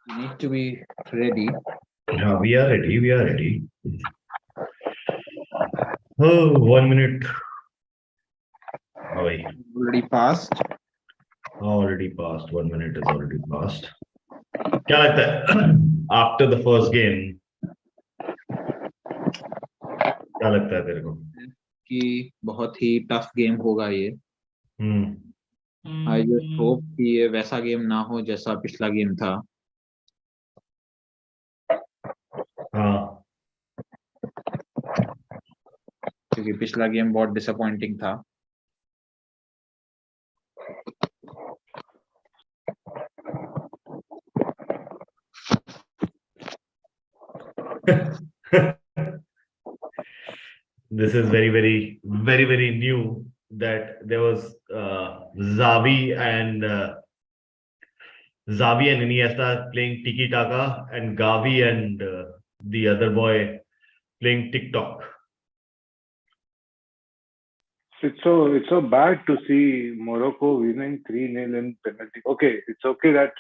We need to be ready. Yeah, we are ready. We are ready. Oh, 1 minute. Oh, Already passed. already passed. 1 minute is already passed. क्या लगता है after the first game क्या लगता है तेरे को कि बहुत ही टफ गेम होगा ये. आई जस्ट होप कि ये वैसा गेम ना हो जैसा पिछला गेम था. हाँ क्योंकि पिछला गेम बहुत डिसअपॉइंटिंग था. This is very new that there was Xavi and Iniesta playing tiki taka and Gavi and the other boy playing TikTok. It's so bad to see Morocco winning 3-0 in penalty. Okay, it's okay that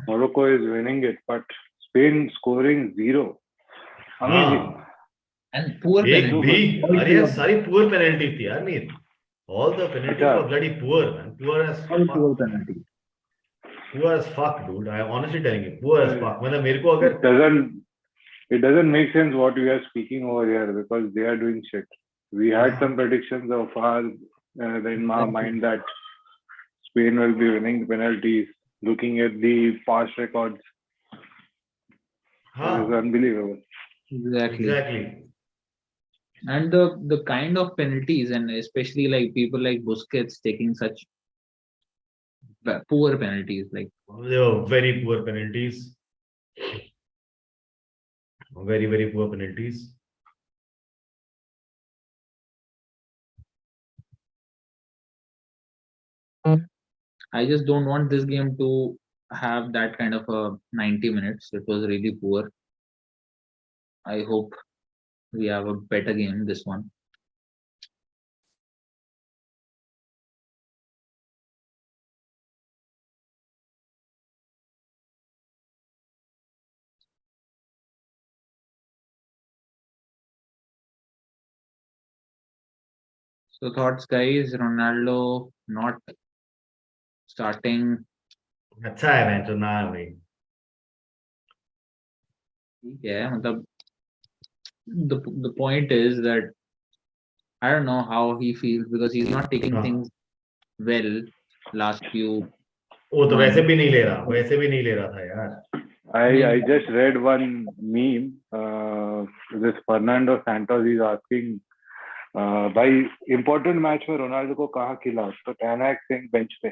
Morocco is winning it, but Spain scoring 0. Amazing. And poor एक penalty. भी अरे यार सारी poor penalty थी यार Mir. All the penalties अच्छा. were bloody poor, man. Poor as All fuck. poor penalty. Poor as fuck, dude. I am honestly telling you, poor as fuck. मतलब मेरे को अगर It doesn't make sense what we are speaking over here because they are doing shit. We had some predictions of ours in my mind that Spain will be winning penalties. Looking at the past records, it is unbelievable. Exactly. And the kind of penalties, and especially like people like Busquets taking such poor penalties, like they were very poor penalties. Very poor penalties. I just don't want this game to have that kind of a 90 minutes. It was really poor. I hope we have a better game this one. So thoughts, guys. Ronaldo not starting. अच्छा है मैं तो ना भाई. Yeah, the point is that I don't know how he feels because he's not taking things well last few. वो तो वैसे भी नहीं ले रहा था यार. I just read one meme. This Fernando Santos is asking, भाई important match में रोनाल्डो को कहाँ खिला? तो टैनाक सिंह बेंच पे.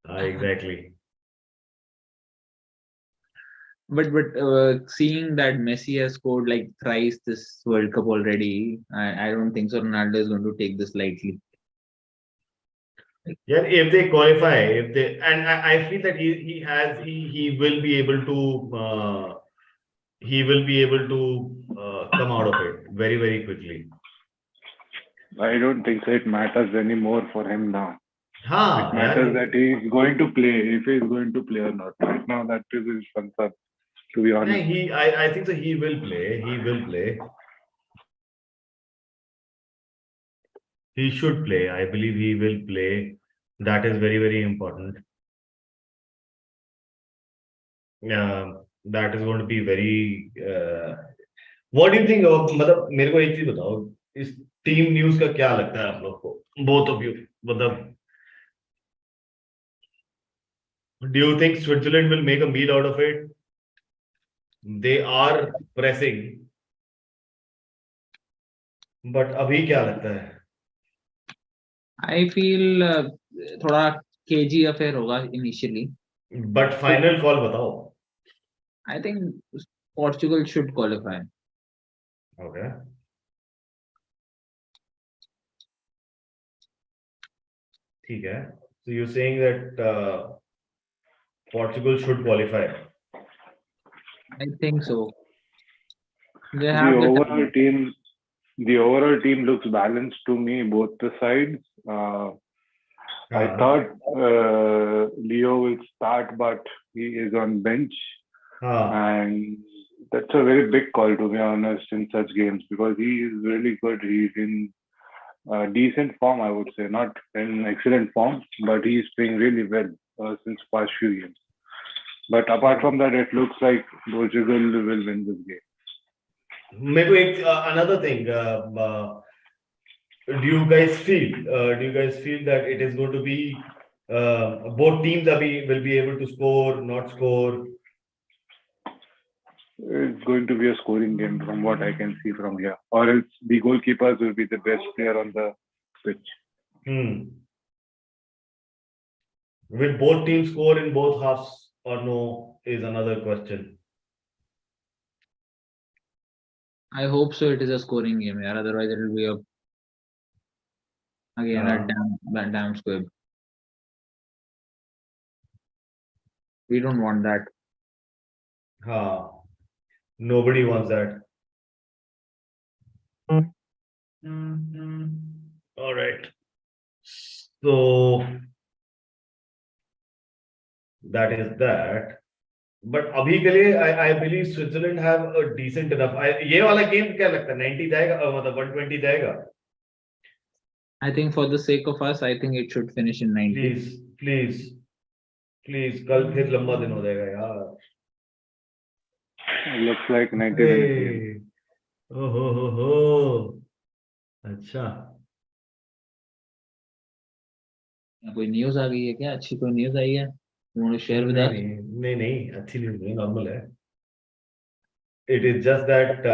Exactly. But seeing that Messi has scored like thrice this World Cup already, I don't think so. Ronaldo is going to take this lightly. Yeah, if they qualify, and I feel that he will be able to come out of it very quickly. I don't think so. It matters anymore for him now. It matters that he is going to play, if he is going to play or not. Right now, that is his concern. To be honest, I think so. He will play. He will play. He should play. I believe he will play. That is very important. That is going to be very. What do you think? मतलब मेरे को एक चीज बताओ. इस team news का क्या लगता है आप लोग को? Both of you. मतलब do you think Switzerland will make a meal out of it? They are pressing. But अभी क्या लगता है? I feel थोड़ा केजी अफेयर होगा initially. But final call बताओ. I think Portugal should qualify. Okay. ठीक है. So you're saying that Portugal should qualify? I think so. They the have overall team looks balanced to me, both the sides. I thought Leo start, but he is on bench, हाँ and that's a very big call, to be honest, in such games, because he is really good. He's in decent form, I would say, not in excellent form, but he's playing really well since past few games. But apart from that, it looks like Portugal will win this game. मेरे को एक another thing do you guys feel that it is going to be both teams will be able to score, not score? It's going to be a scoring game from what I can see from here, or else the goalkeepers will be the best player on the pitch. Will both teams score in both halves or no is another question. I hope so. It is a scoring game, yeah. Otherwise, it will be a again that damn squib. We don't want that. Nobody wants that. All right. So that is that. But अभी के लिए I believe Switzerland have a decent enough. ये वाला game क्या लगता है 90 जाएगा मतलब 120 जाएगा? I think for the sake of us, I think it should finish in 90. Please कल फिर लंबा दिन हो जाएगा यार. It looks like 90 minutes game. Oh. अच्छा. कोई न्यूज़ आ गई है क्या? अच्छी कोई न्यूज़ आई है? You want to share with us? नहीं अच्छी न्यूज़ नहीं, नॉर्मल है. It is just that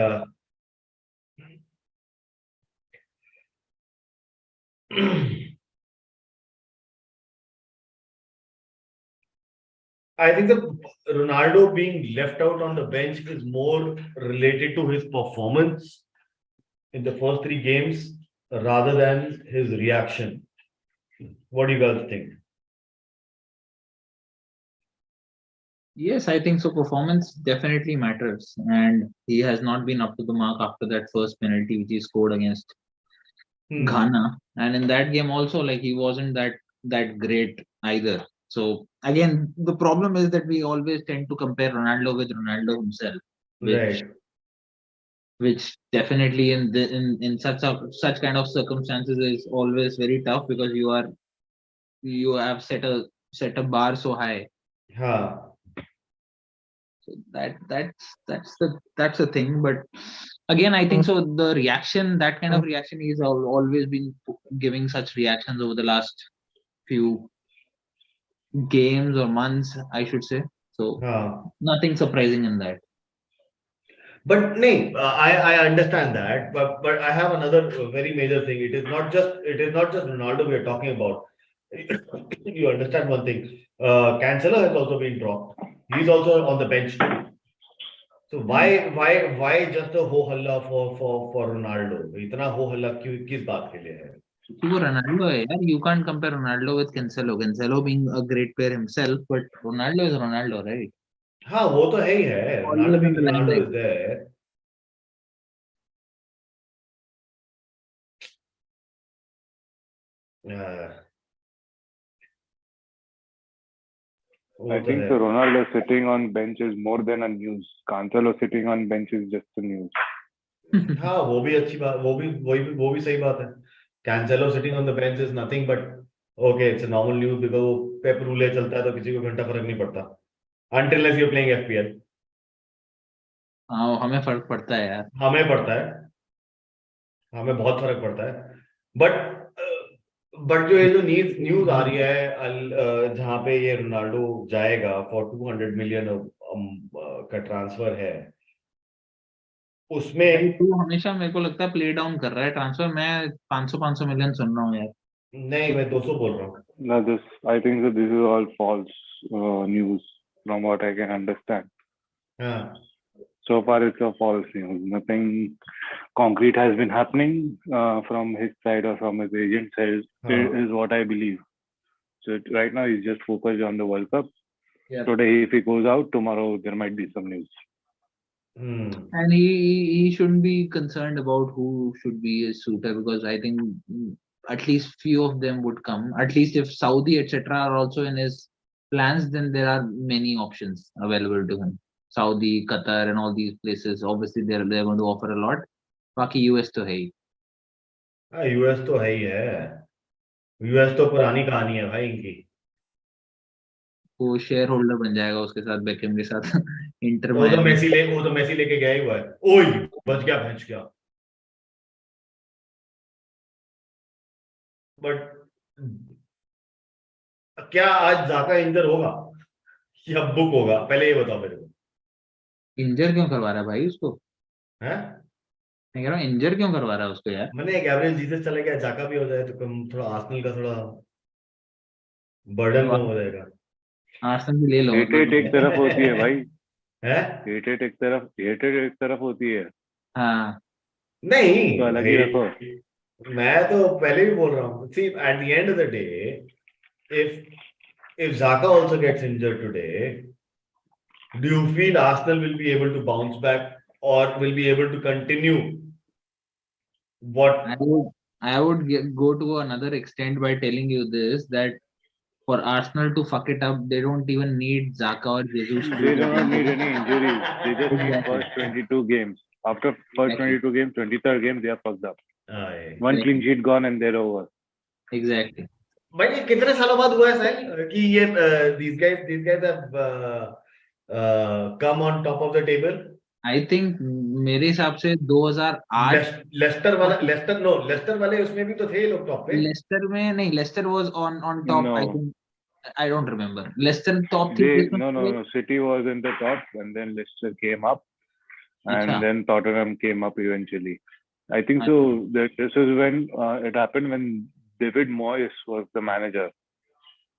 I think the Ronaldo being left out on the bench is more related to his performance in the first 3 games rather than his reaction. What do you guys think? Yes, I think so. Performance definitely matters, and he has not been up to the mark after that first penalty which he scored against Ghana. And in that game also, like, he wasn't that great either. So again, the problem is that we always tend to compare Ronaldo with Ronaldo himself, which definitely in such kind of circumstances is always very tough, because you have set a bar so high. So that's the thing. But again, I think so. The reaction, that kind of reaction, he's always been giving such reactions over the last few games or months, I should say. So nothing surprising in that. But no, I understand that, but I have another very major thing. It is not just Ronaldo we are talking about. You understand one thing. Cancelo has also been dropped. He's also on the bench too. So why just a ho halla for Ronaldo? इतना ho halla किस बात के लिए है? वो Ronaldo है यार. You can't compare Ronaldo with Cancelo. Cancelo being a great player himself, but Ronaldo is Ronaldo, right? हाँ वो तो है ही है. Ronaldo is there. I think so Ronaldo sitting on bench is more than a news. Cancelo sitting on bench is just a news. हाँ वो भी अच्छी बात, वो भी सही बात है. Cancelo sitting on the bench is nothing but okay, it's a normal news because वो पेप रूले चलता है तो किसी को घंटा फर्क नहीं पड़ता. Until unless you're playing FPL. हाँ हमें फर्क पड़ता है यार. हमें पड़ता है. हमें बहुत फर्क पड़ता है. बट जो ये जो न्यूज आ रही है जहाँ पे ये रोनाल्डो जाएगा फॉर 200 मिलियन का ट्रांसफर है, उसमें तू हमेशा मेरे को लगता है प्ले डाउन कर रहा है ट्रांसफर. मैं 500 मिलियन सुन रहा हूँ यार. नहीं, मैं 200 बोल रहा हूँ. No, I think that this is all false news from what I can understand. हाँ. So far, it's a false news. Nothing concrete has been happening from his side or from his agent side, is what I believe. So right now, he's just focused on the World Cup. Yeah. Today, if he goes out, tomorrow there might be some news. And he shouldn't be concerned about who should be his suitor, because I think at least few of them would come. At least if Saudi etc. are also in his plans, then there are many options available to him. Saudi, Qatar, and all these places. Obviously, they're going to offer a lot. बाकी US तो है ही. हाँ, US तो है ही है। US तो पुरानी कहानी है भाई इनकी। वो शेयर होल्डर बन जाएगा उसके साथ, बेकहम के साथ इंटर वो तो मायमी. मेसी लेके गया ही हुआ है। ओए बच गया। बट क्या आज जाका इंजर होगा या बुक होगा, पहले ये बताओ मेरे को। इंजर क्यों करवा रहा है भाई उसको? है मैं कह रहा हूँ इंजर क्यों करवा रहा है उसको यार. मैंने गैब्रियल जीसस चला गया, जाका भी हो जाए तो कम थोड़ा आर्सेनल का थोड़ा बर्डन तो कम हो जाएगा। आर्सेनल भी ले लो. हेटेड एक तरफ होती है भाई, है हेटेड एक तरफ होती है, हाँ. नहीं तो अलग ही भाई, रखो। मैं तो पहले भी बोल रहा हूँ, see at the end of the day, if Xhaka also gets injured today, do you feel Arsenal will be able to bounce back or will be able to continue what? I would go to another extent by telling you this, that for Arsenal to fuck it up, they don't even need Xhaka or Jesus to They do get not need injured. any injuries. They just need Exactly. first 22 games. After first Exactly. 22 games, 23rd game, they are fucked up. भाई One clean sheet gone and they're over. Exactly. ये कितने सालों बाद हुआ है साहिल कि ये these guys have come on top of the table? I think मेरे हिसाब से 2008 लेस्टर वाले उसमें भी तो थे लोग टॉप पे। लेस्टर में नहीं, Leicester was on top. I No, think I don't remember. Leicester top थी किसमें? no. City was in the top and then Leicester came up अच्छा. and then Tottenham came up eventually. I think अच्छा. so. This is when it happened when David Moyes was the manager.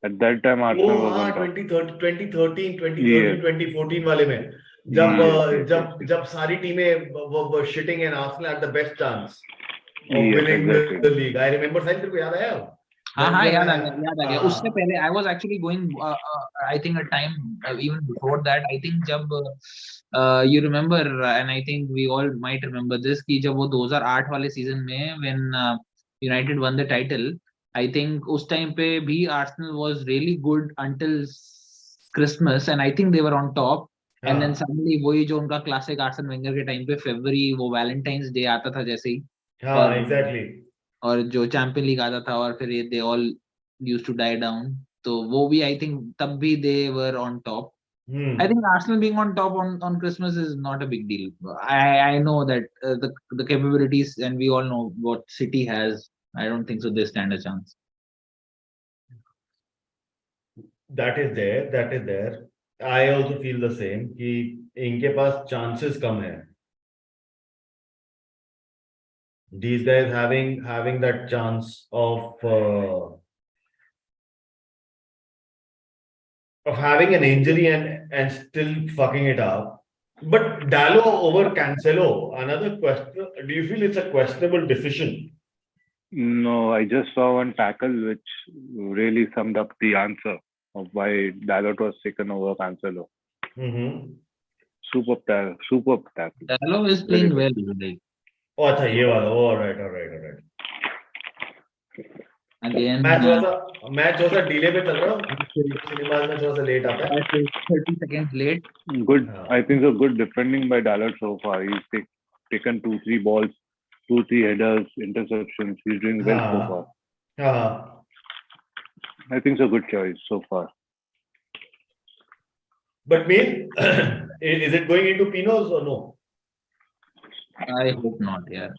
At that time, वो Arsenal was हाँ on top. 2013 Yes, 2014 वाले में जब yes. जब सारी टीमें were shitting and Arsenal had the best chance of Yes, winning exactly. the league. I remember साहिल तेरे को याद आया? हाँ हाँ, When याद आ गया. उससे पहले I was actually going I think a time even before that. I think जब you remember and I think we all might remember this कि जब वो 2008 वाले सीजन में when United won the title, I think उस time पे भी Arsenal was really good until Christmas and I think they were on top. And then suddenly वही जो उनका क्लासिक आर्सन वेंगर के टाइम पे फरवरी वो वैलेंटाइंस डे आता था जैसे ही, हाँ एग्जैक्टली और जो चैंपियन लीग आता था और फिर they all used to die down, तो वो भी आई थिंक तब भी they were on top. I think Arsenal being on top on Christmas is not a big deal. I know that the capabilities and we all know what City has. I don't think so they stand a chance. that is there. I also feel the same कि इनके पास chances कम है. These guys having that chance of having an injury and still fucking it up. But Dallo over Cancelo, another question. Do you feel it's a questionable decision? No, I just saw one tackle which really summed up the answer of why Dalot was taken over Cancelo. Superb tackle. Dallo is playing well today. Oh, अच्छा ये वाला. Oh, all right. Again, match थोड़ा सा delay पे चल रहा हूँ. Cinema में थोड़ा सा लेट आता है. 30 seconds late. Good. I think so. Good defending by Dalot so far. He's taken 2-3 balls, 2-3 headers, interceptions. He's doing well so far. I think it's a good choice so far. But mean, is it going into Pinos or no? I hope not, yeah.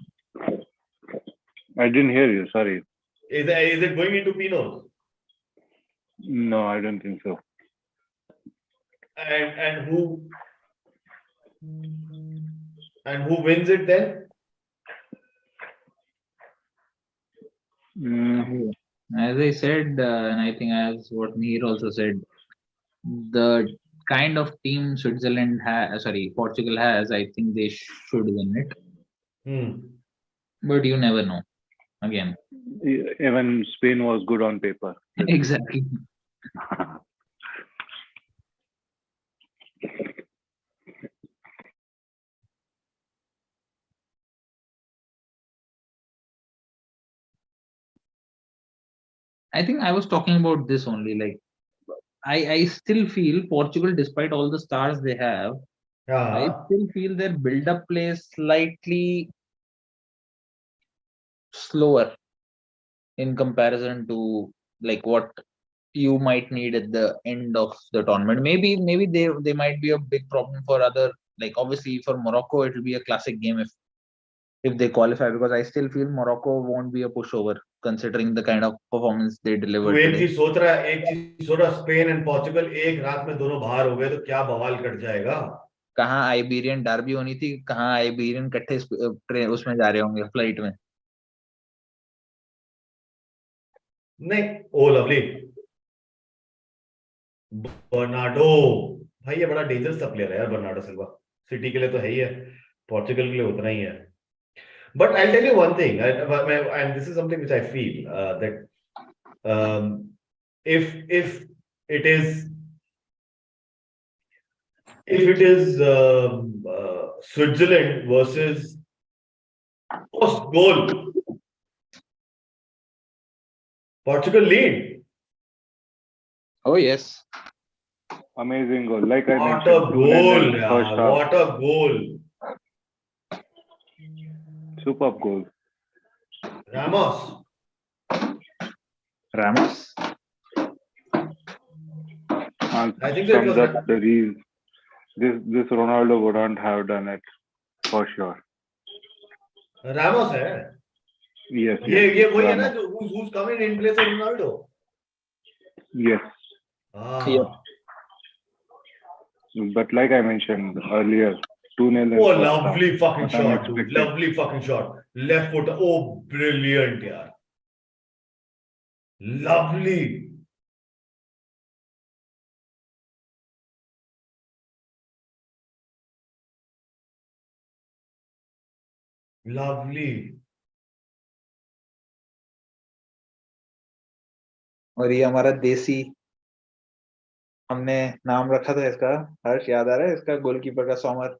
I didn't hear you. Sorry. Is it going into Pinos? No, I don't think so. And who wins it then? As I said, and I think as what Nir also said, the kind of team Portugal has, I think they should win it. But you never know. Again. Even Spain was good on paper. Exactly. I think I was talking about this only, like I still feel Portugal, despite all the stars they have, I हाँ still feel their build-up play is slightly slower in comparison to like what you might need at the end of the tournament. Maybe they might be a big problem for other, like obviously for Morocco it will be a classic game if they qualify, because I still feel Morocco won't be a pushover considering the kind of performance they तू delivered एक today. चीज सोच रहा है, एक चीज सोच रहा, स्पेन एंड पोर्चुगल एक रात में दोनों बाहर हो गए तो क्या बवाल कट जाएगा। कहाँ आइबेरियन डार्बी होनी थी, कहाँ आइबेरियन इकट्ठे ट्रेन उसमें जा रहे होंगे फ्लाइट में। नहीं, ओ लवली, बर्नार्डो, भाई ये बड़ा डेंजरस सा प्लेयर है यार बर्नार्डो सिल्वा। सिटी के लिए तो है ही है, पोर्चुगल के लिए उतना ही है। But I tell you one thing, and this is something which I feel that if it is Switzerland versus post goal, Portugal lead. Oh yes. Amazing goal. Like I What mentioned, a 2-0 goal, in first yeah, half. what a goal. Superb goal. Ramos. Ramos. I think that it Sums was up the reason. This Ronaldo wouldn't have done it for sure. Ramos है। Yes. ये वही है ना Ramos. जो who's coming in place of Ronaldo. Yes. Ah. But like I mentioned earlier, 2-0 in Oh, first lovely half. fucking What shot, I'm dude. expecting. Lovely fucking shot. Left foot. Oh, brilliant, yaar. Lovely. Lovely. और ये हमारा देसी, हमने नाम रखा था इसका, हर्ष याद आ रहा है इसका, गोलकीपर का, सोमर।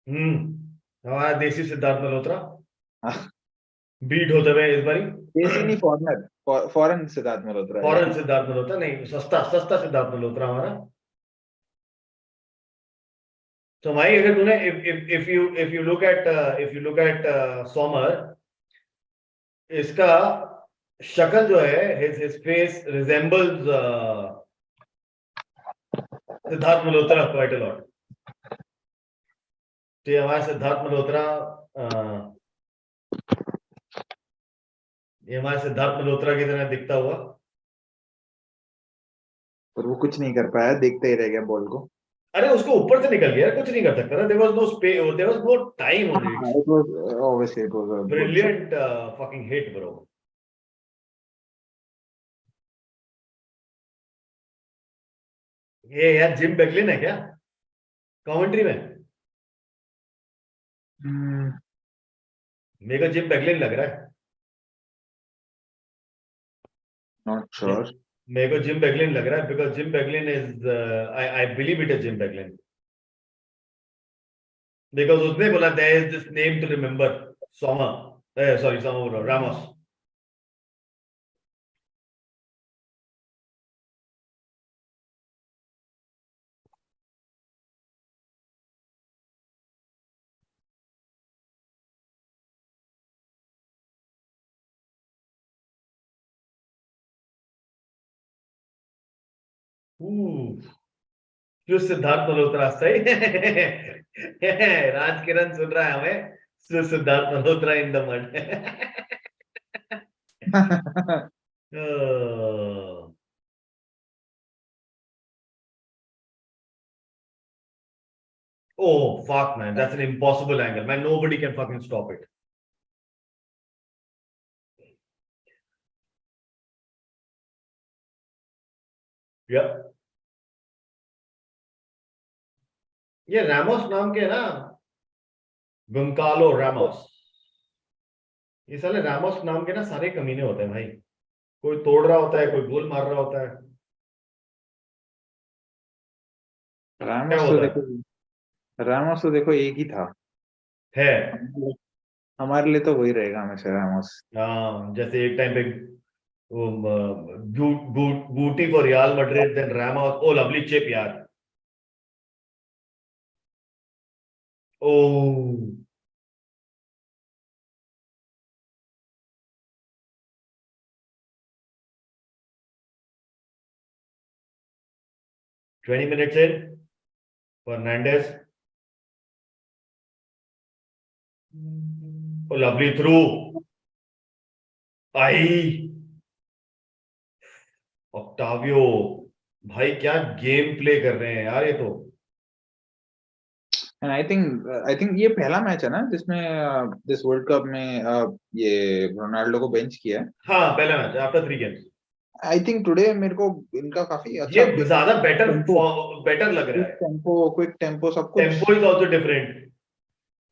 हमारा देसी सिद्धार्थ मल्होत्रा हाँ, बीट होते हुए इस बारी। देसी नहीं, फॉरनर, फॉरेन सिद्धार्थ मल्होत्रा है। फॉरेन सिद्धार्थ मल्होत्रा नहीं, सस्ता सस्ता सिद्धार्थ मल्होत्रा हमारा। तो भाई अगर तूने if you look at Somer, इसका शक्ल जो है, his face resembles Siddharth Malhotra quite a lot. तो ये हमारा सिद्धार्थ मल्होत्रा, ये हमारे सिद्धार्थ मल्होत्रा की तरह दिखता हुआ। और वो कुछ नहीं कर पाया, देखते ही रह गया बॉल को। अरे उसको ऊपर से निकल गया, कुछ नहीं कर सकता था। there was no space, there was no time on it. It was obviously it was a good shot. Brilliant fucking hit, bro. ये यार जिम बेगलिन है क्या कमेंट्री में? मेरे को जिम बेगलिन लग रहा है। Not sure. मेरे को जिम बेगलिन लग रहा है because Jim Beglin is I believe it is Jim Beglin because उसने बोला there is this name to remember, Soma, sorry Soma बोल रहा हूँ, Ramos. जो सिद्धार्थ मल्होत्रा सही राज किरण सुन रहा है हमें, Siddharth Malhotra in the mud. Oh fuck man, that's an impossible angle man, nobody can fucking stop it. Yeah, ये रैमोस नाम के ना, गुंकालो रैमोस, ये साले रैमोस नाम के ना सारे कमीने होते हैं भाई। कोई तोड़ रहा होता है, कोई गोल मार रहा होता है। रामोस तो देखो एक ही था है हमारे लिए, तो वही रहेगा हमेशा रामोस। हाँ, जैसे एक टाइम पे Guti for Real Madrid, then Ramos. Oh, lovely chip, yaar. Oh, 20 minutes in. Fernandez. Oh, lovely through. I Octavio भाई क्या गेम प्ले कर रहे हैं यार ये तो एंड आई थिंक ये पहला मैच है ना जिसमें दिस वर्ल्ड कप में ये रोनाल्डो को बेंच किया है. हाँ पहला match after 3 games I think today मेरे को इनका काफी ये अच्छा ज्यादा बेटर टेम्पो बेटर लग रहा है क्विक टेम्पो सब कुछ. Tempo is also different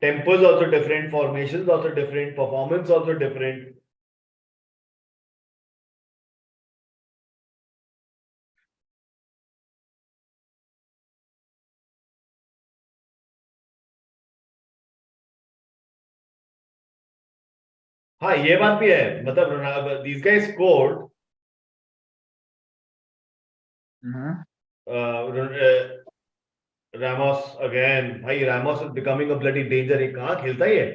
tempo is also different formation also different performance also different हाँ ये बात भी है मतलब these guys scored Ramos again भाई Ramos is becoming a bloody danger ये कहाँ खेलता ही है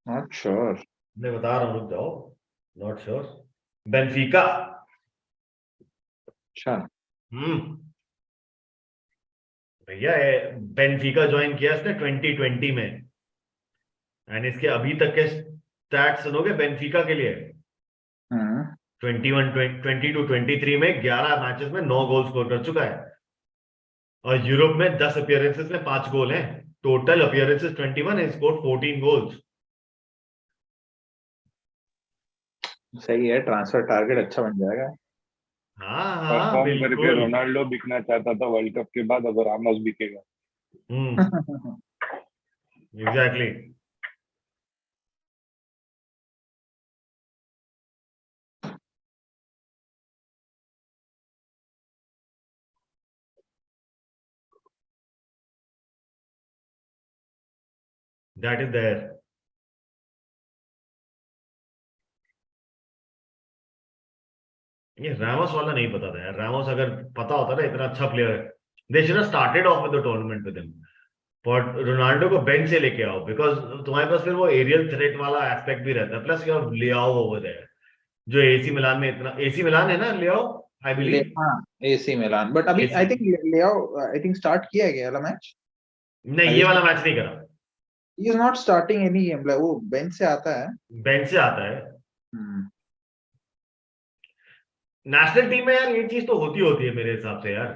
नॉट श्योर. मैं बता रहा हूँ रुक जाओ नॉट श्योर बेनफिका अच्छा. भैया बेनफिका ज्वाइन किया इसने 2020 में एंड इसके अभी तक के स्टैट्स सुनोगे बेनफिका के लिए 20 टू 23 में 11 मैचेस में 9 गोल स्कोर कर चुका है और यूरोप में 10 अपीयरेंसेस में 5 गोल हैं टोटल अपीयरेंसेस 21 है स्कोर 14 गोल्स सही है. ट्रांसफर टारगेट अच्छा बन जाएगा. हाँ हाँ परफॉर्म करके बिल्कुल रोनाल्डो बिकना चाहता था वर्ल्ड कप के बाद, अब रामोस बिकेगा. एग्जैक्टली दैट इज देयर ये रामोस वाला नहीं पता था यार रामोस अगर पता होता ना इतना अच्छा प्लेयर है they should have started off with the tournament with him पर रोनाल्डो को बेंच से लेके आओ बिकॉज तुम्हारे पास फिर वो एरियल थ्रेट वाला एस्पेक्ट भी रहता है प्लस यू ले आओ ओवर देयर जो एसी मिलान में इतना एसी मिलान है ना ले आओ आई बिलीव हाँ एसी मिलान बट अभी I think Leao I think start किया है क्या मैच. नहीं ये वाला मैच नहीं करा he is not starting any game. वो बेंच से आता है. बेंच से आता है नेशनल टीम में यार ये चीज तो होती है मेरे हिसाब से यार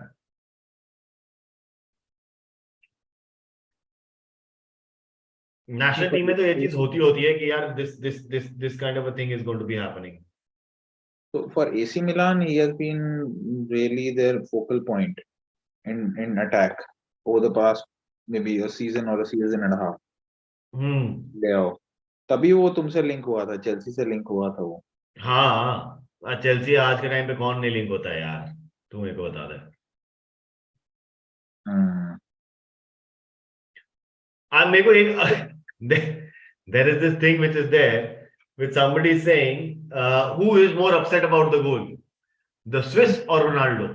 नेशनल टीम में तो ये चीज होती है कि यार this kind of a thing is going to be happening So for AC Milan, he has been really their focal point in attack over the past maybe a season or a season and a half. Leo. तभी वो तुमसे link हुआ था, Chelsea से link हुआ था वो. हाँ चेल्सी आज के टाइम पे कौन नहीं लिंक होता है यार तू मेरे को बता दे मेरे को एक there is this thing which is there which somebody is saying who is more upset about the goal the Swiss or Ronaldo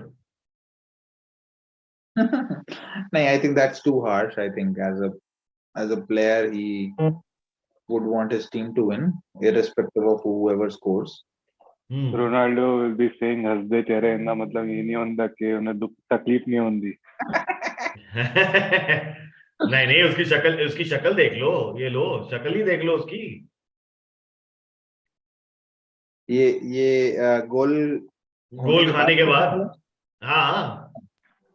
नहीं, I think that's too harsh. I think as a player he would want his team to win irrespective of whoever scores. Ronaldo will be saying हंसदे चेहरे इनका मतलब ये नहीं होता कि उन्हें दुख तकलीफ नहीं होती. नहीं उसकी शक्ल देख लो ये लो शक्ल ही देख लो उसकी ये गोल खाने के बाद हाँ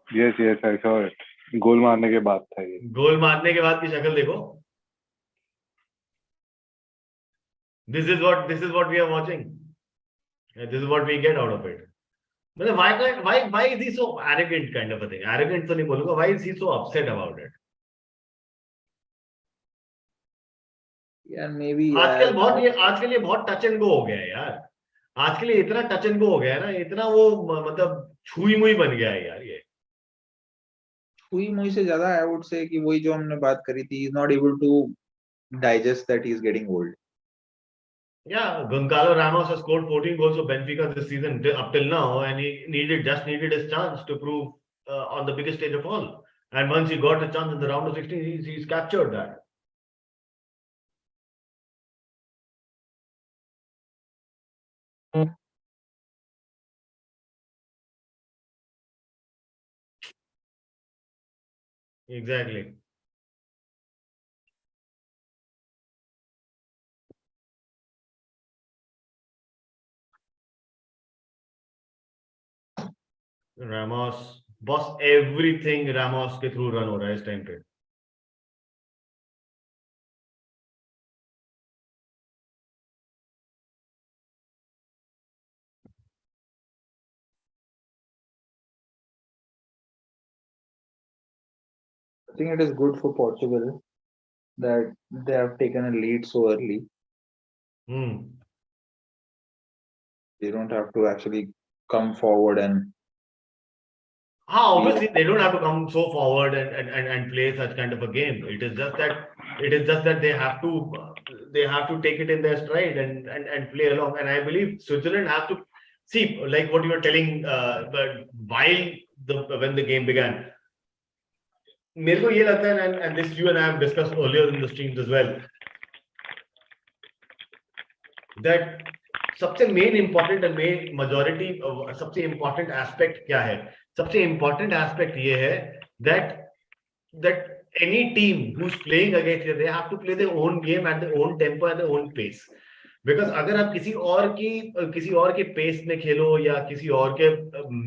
यस आई सॉ इट. गोल मारने के बाद था ये. गोल मारने के बाद की शक्ल देखो this is what we are watching this is what we get out of it मतलब why is he so arrogant kind of a thing arrogant तो नहीं बोलूंगा why is he so upset about it यार maybe आजकल ये बहुत touch and go हो गया है यार आजकल ये इतना टच एंड गो हो गया है ना इतना वो मतलब छुई मुई बन गया है यार ये छुई मुई से ज्यादा आई वुड से कि वही जो हमने बात करी थी, is not able to digest that he's getting old. Yeah, Goncalo Ramos has scored 14 goals for Benfica this season up till now, and he just needed his chance to prove on the biggest stage of all. And once he got a chance in the round of 16, he's captured that. Exactly. Ramos, boss, everything Ramos के through run हो रहा है इस time पे. I think it is good for Portugal that they have taken a lead so early. They don't have to actually come forward and Obviously they don't have to come so forward and play such kind of a game. It is just that they have to take it in their stride and play along. And I believe Switzerland have to see, like what you were telling, but when the game began. मेरे को ये लगता है, and this you and I have discussed earlier in the streams as well, that सबसे main important and main majority सबसे important aspect क्या है? सबसे important aspect ये है that any team who's playing against it, they have to play their own game at their own tempo and their own pace. Because अगर आप किसी और के pace में खेलो या किसी और के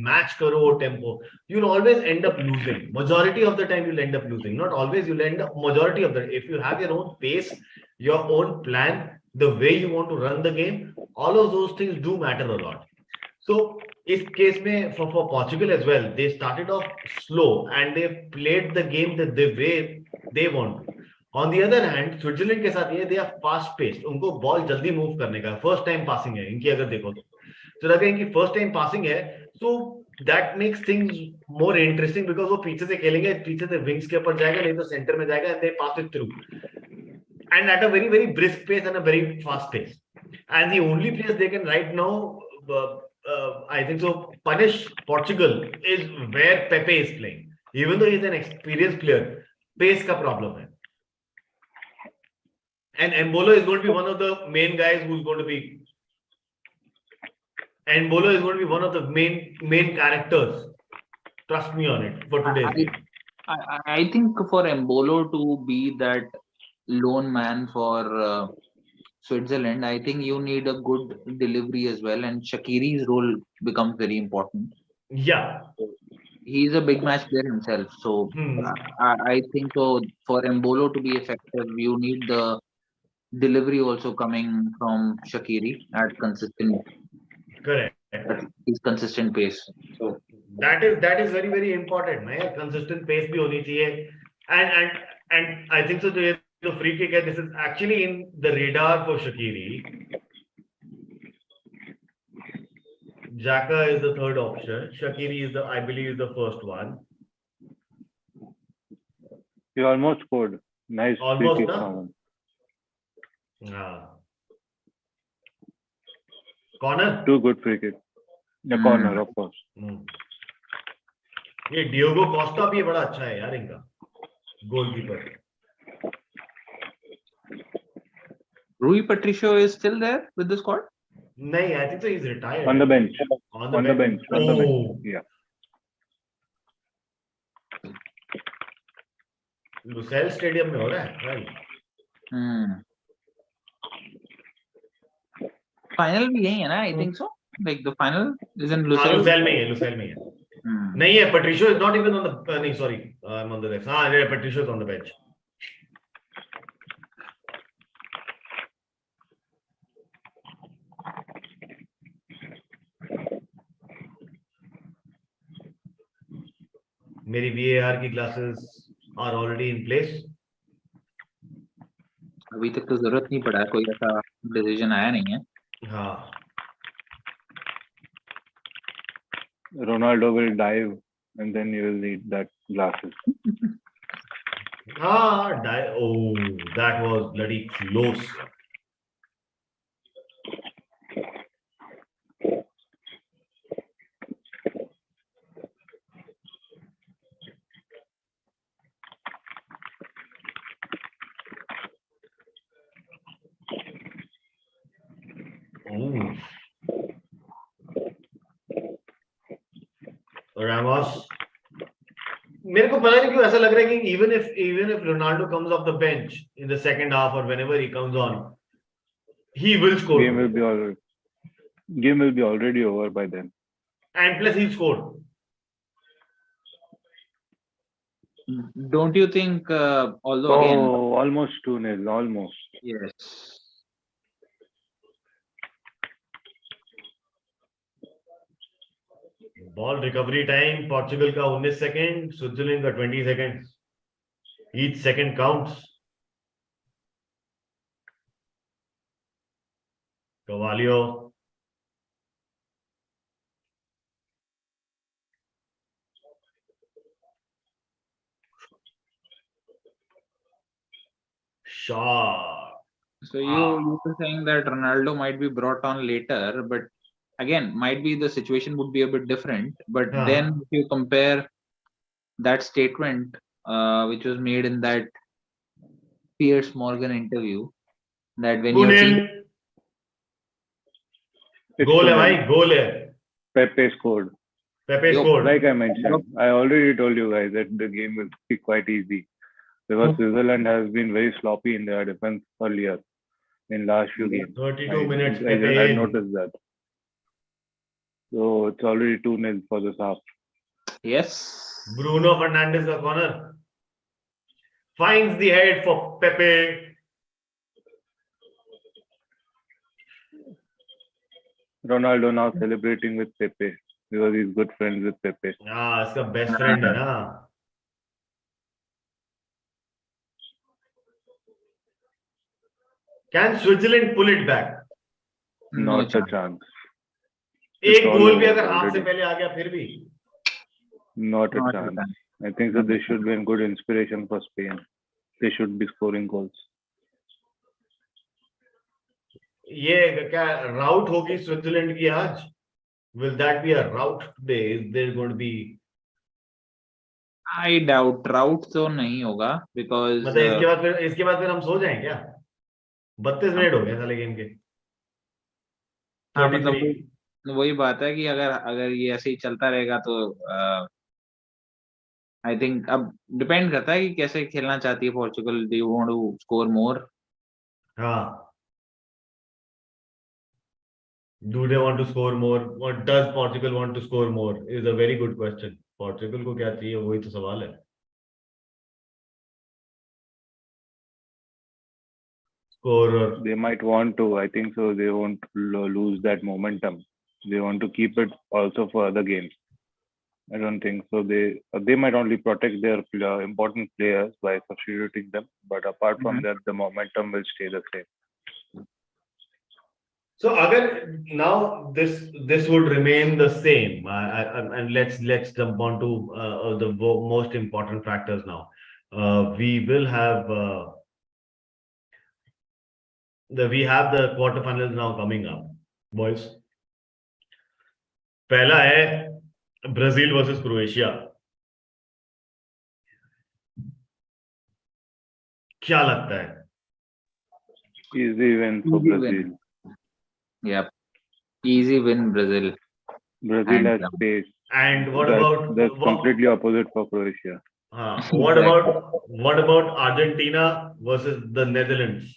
match करो tempo, you'll always end up losing. Majority of the time you'll end up losing. Not always, you'll end up majority of the time. If you have your own pace, your own plan, the way you want to run the game, all of those things do matter a lot. So इस case में for Portugal as well, they started off slow and they played the game the way they want to. On the other hand, Switzerland के साथ ये they are fast paced. उनको ball जल्दी move करने का first time passing है इनकी अगर देखो तो अगर इनकी first time passing है, so that makes things more interesting because वो पीछे से खेलेंगे, पीछे से wings के ऊपर जाएगा, नहीं तो center में जाएगा and they pass it through. And at a very, very brisk pace and a very fast pace. And the only place they can right now, I think so, punish Portugal is where Pepe is playing. Even though he's an experienced player, pace ka problem hai. And Embolo is going to be one of the main guys who's going to be. Embolo is going to be one of the main characters. Trust me on it for today's game. I think for Embolo to be that lone man for Switzerland, I think you need a good delivery as well, and Shaqiri's role becomes very important. Yeah. He's a big match player himself, so I think so. For Embolo to be effective, you need the delivery also coming from Shaqiri at consistent. Correct. His consistent pace. So that is very, very important. Man. Consistent pace bhi honi chahiye. And I think so the free kick, this is actually in the radar for Shaqiri. Xhaka is the third option. Shaqiri is I believe, the first one. He almost scored. Nice almost, free kick from him. Corner? Two good free kicks. The corner, of course. ये Diogo Costa भी बड़ा अच्छा है यार इनका goalkeeper. Rui Patricio is still there with the squad? नहीं, I think so he's retired. On the bench. On the bench. Yeah. Lusail stadium में हो रहा है. Final भी यही है ना? I think so. Like the final is in Lucelle. Lucelle में है. नहीं है, Patricio is not even on the. Sorry, I'm on the next. Patricio is on the bench. मेरी VAR की classes are already in place. अभी तक तो जरूरत नहीं पड़ा है, कोई ऐसा डिसीजन आया नहीं है. हाँ. Ronaldo will dive and then you will need that glasses. Oh, that was bloody close. Oh, Ramos. मेरे को पता नहीं क्यों ऐसा लग रहा है कि even if Ronaldo comes off the bench in the second half or whenever he comes on, he will score. Game will be already over by then. And plus he scored. Don't you think? Although again, Almost 2-0, almost. yes. Ball recovery time, Portugal का 19 second, Switzerland का 20 second. Each second counts. Cavallo. Shot. So you were saying that Ronaldo might be brought on later, but again, might be the situation would be a bit different. But then if you compare that statement, which was made in that Piers Morgan interview, that when you see goal है भाई, goal है. Pepe scored. Like I mentioned, I already told you guys that the game will be quite easy because Switzerland has been very sloppy in their defense earlier in last few games. 32 minutes. I noticed that. So it's already 2-0 for this half. Yes. Bruno Fernandes का corner finds the head for Pepe. Ronaldo now celebrating with Pepe because he's good friends with Pepe. हाँ, इसका best friend है ना. Can Switzerland pull it back? Not a chance. एक गोल भी अगर हाथ से पहले आ गया फिर भी. Not a chance. I think that this should be a good inspiration for Spain. They should be scoring goals. ये क्या rout होगी स्विट्जरलैंड की आज? Will that be a rout today? Is there going to be? I doubt rout तो नहीं होगा because मतलब इसके बाद फिर हम सो जाएं क्या? 32 मिनट हो गए साले गेम के. हाँ मतलब वही बात है कि अगर ये ऐसे ही चलता रहेगा तो आई थिंक अब डिपेंड करता है कि कैसे खेलना चाहती है Portugal. Do you want to score more? हाँ. Do they want to score more? Or does Portugal want to score more? Is a very good question. Portugal को क्या चाहिए वही तो सवाल है. Score. They might want to. I think so. They won't lose that momentum. They want to keep it also for other games. I don't think so. They might only protect their important players by substituting them, but apart from that, the momentum will stay the same. So, agar now this would remain the same, and let's jump on to the most important factors now. We will have we have the quarterfinals now coming up, boys. पहला है Brazil versus Croatia. क्या लगता है? Easy win for Brazil. Yep. Easy win Brazil. Brazil has pace. And what about that's completely opposite for Croatia. What about Argentina versus the Netherlands?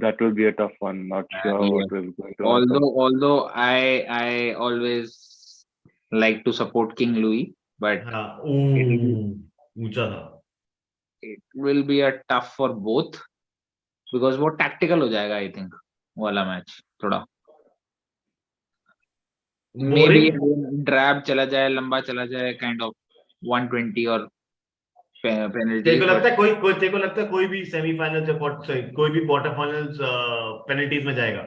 That will be a tough one. Not sure what will going to happen. Although I always like to support King Louis, but it will be a tough for both because वो tactical हो जाएगा I think वाला match थोड़ा. Maybe drab चला जाए, लंबा चला जाए, kind of 120 और penalty. तेरे को लगता है कोई भी सेमीफाइनल से कोई भी क्वार्टर फाइनल्स पेनल्टीज में जाएगा?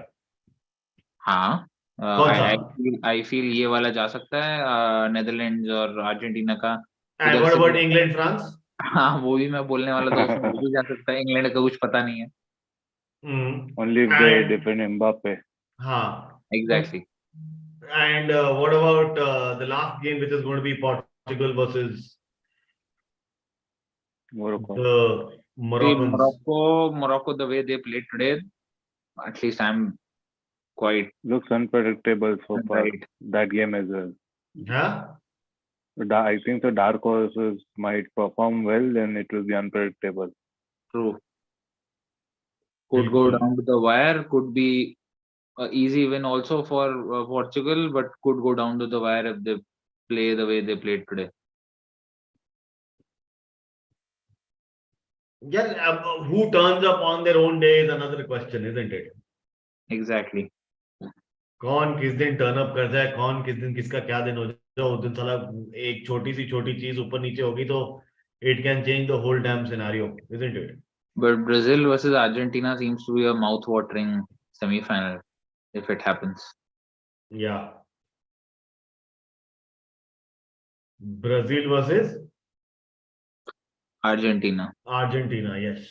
हाँ. I feel ये वाला जा सकता है नेदरलैंड्स और अर्जेंटीना का. And what about England France? हाँ वो भी मैं बोलने वाला था, उसमें वो भी जा सकता है, इंग्लैंड का कुछ पता नहीं है। Only if they And defend Mbappe. हाँ, exactly. and what about the last game, which is going to be Portugal versus Morocco. the Moroccans? Morocco, the way they played today, at least I'm quite Looks unpredictable so far. right. That game as well. Huh? I think the dark horses might perform well, then it will be unpredictable. True. Could go बिल्कुल. down to the wire, could be a easy win also for Portugal, but could go down to the wire if they play the way they played today. Yeah, who turns up on their own day is another question, isn't it? Exactly. कौन किस दिन turn up कर जाए, कौन किस दिन किसका क्या दिन हो जाए, उस दिन साला एक छोटी चीज ऊपर नीचे होगी तो it can change the whole damn scenario, isn't it? But Brazil versus Argentina seems to be a mouth-watering semi-final if it happens. Yeah. Brazil versus Argentina. Argentina, yes.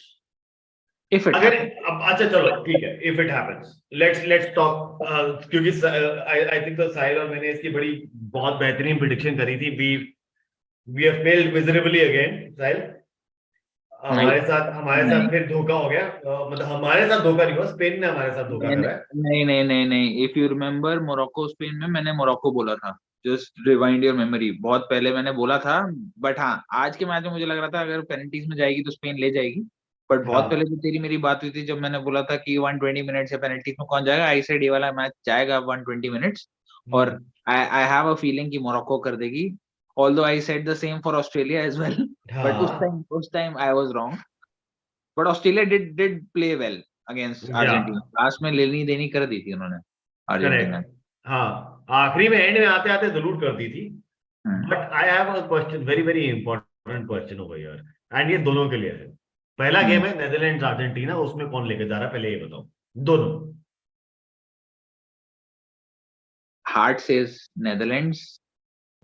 If it अगर happens. अब अच्छा चलो ठीक है, if it happens, let's talk, क्योंकि I think तो साहिल और मैंने इसकी बड़ी बहुत बेहतरीन प्रिडिक्शन करी थी. We have failed miserably again, साहिल. हमारे साथ फिर धोखा हो गया, मतलब हमारे साथ धोखा नहीं हुआ, स्पेन ने हमारे साथ धोखा करा है. नहीं, if you remember Morocco Spain में मैंने मोरक्को बोला था. जस्ट रिवाइंड योर मेमोरी, बहुत पहले मैंने बोला था. बट हाँ, आज के मैच में मुझे लग रहा था अगर पेनल्टीज में जाएगी तो स्पेन ले जाएगी. बट बहुत पहले जो तेरी मेरी बात हुई थी, जब मैंने बोला था कि 120 मिनट्स या पेनल्टीज में कौन जाएगा, आई सेड ये वाला मैच जाएगा 120 मिनट्स. और आई हैव अ फीलिंग कि मोरक्को कर देगी. Although I said the same for Australia as well. But उस time I was wrong. But Australia did play well against Argentina. Last में लेनी देनी कर दी थी उन्होंने अर्जेंटीना. हाँ, आखिरी में एंड में आते आते जरूर कर दी थी. But I have a question, very very important question over here, and ये दोनों के लिए है. पहला गेम है नेदरलैंड्स अर्जेंटीना, उसमें कौन लेके जा रहा है, पहले ये बताओ दोनों. Heart says Netherlands.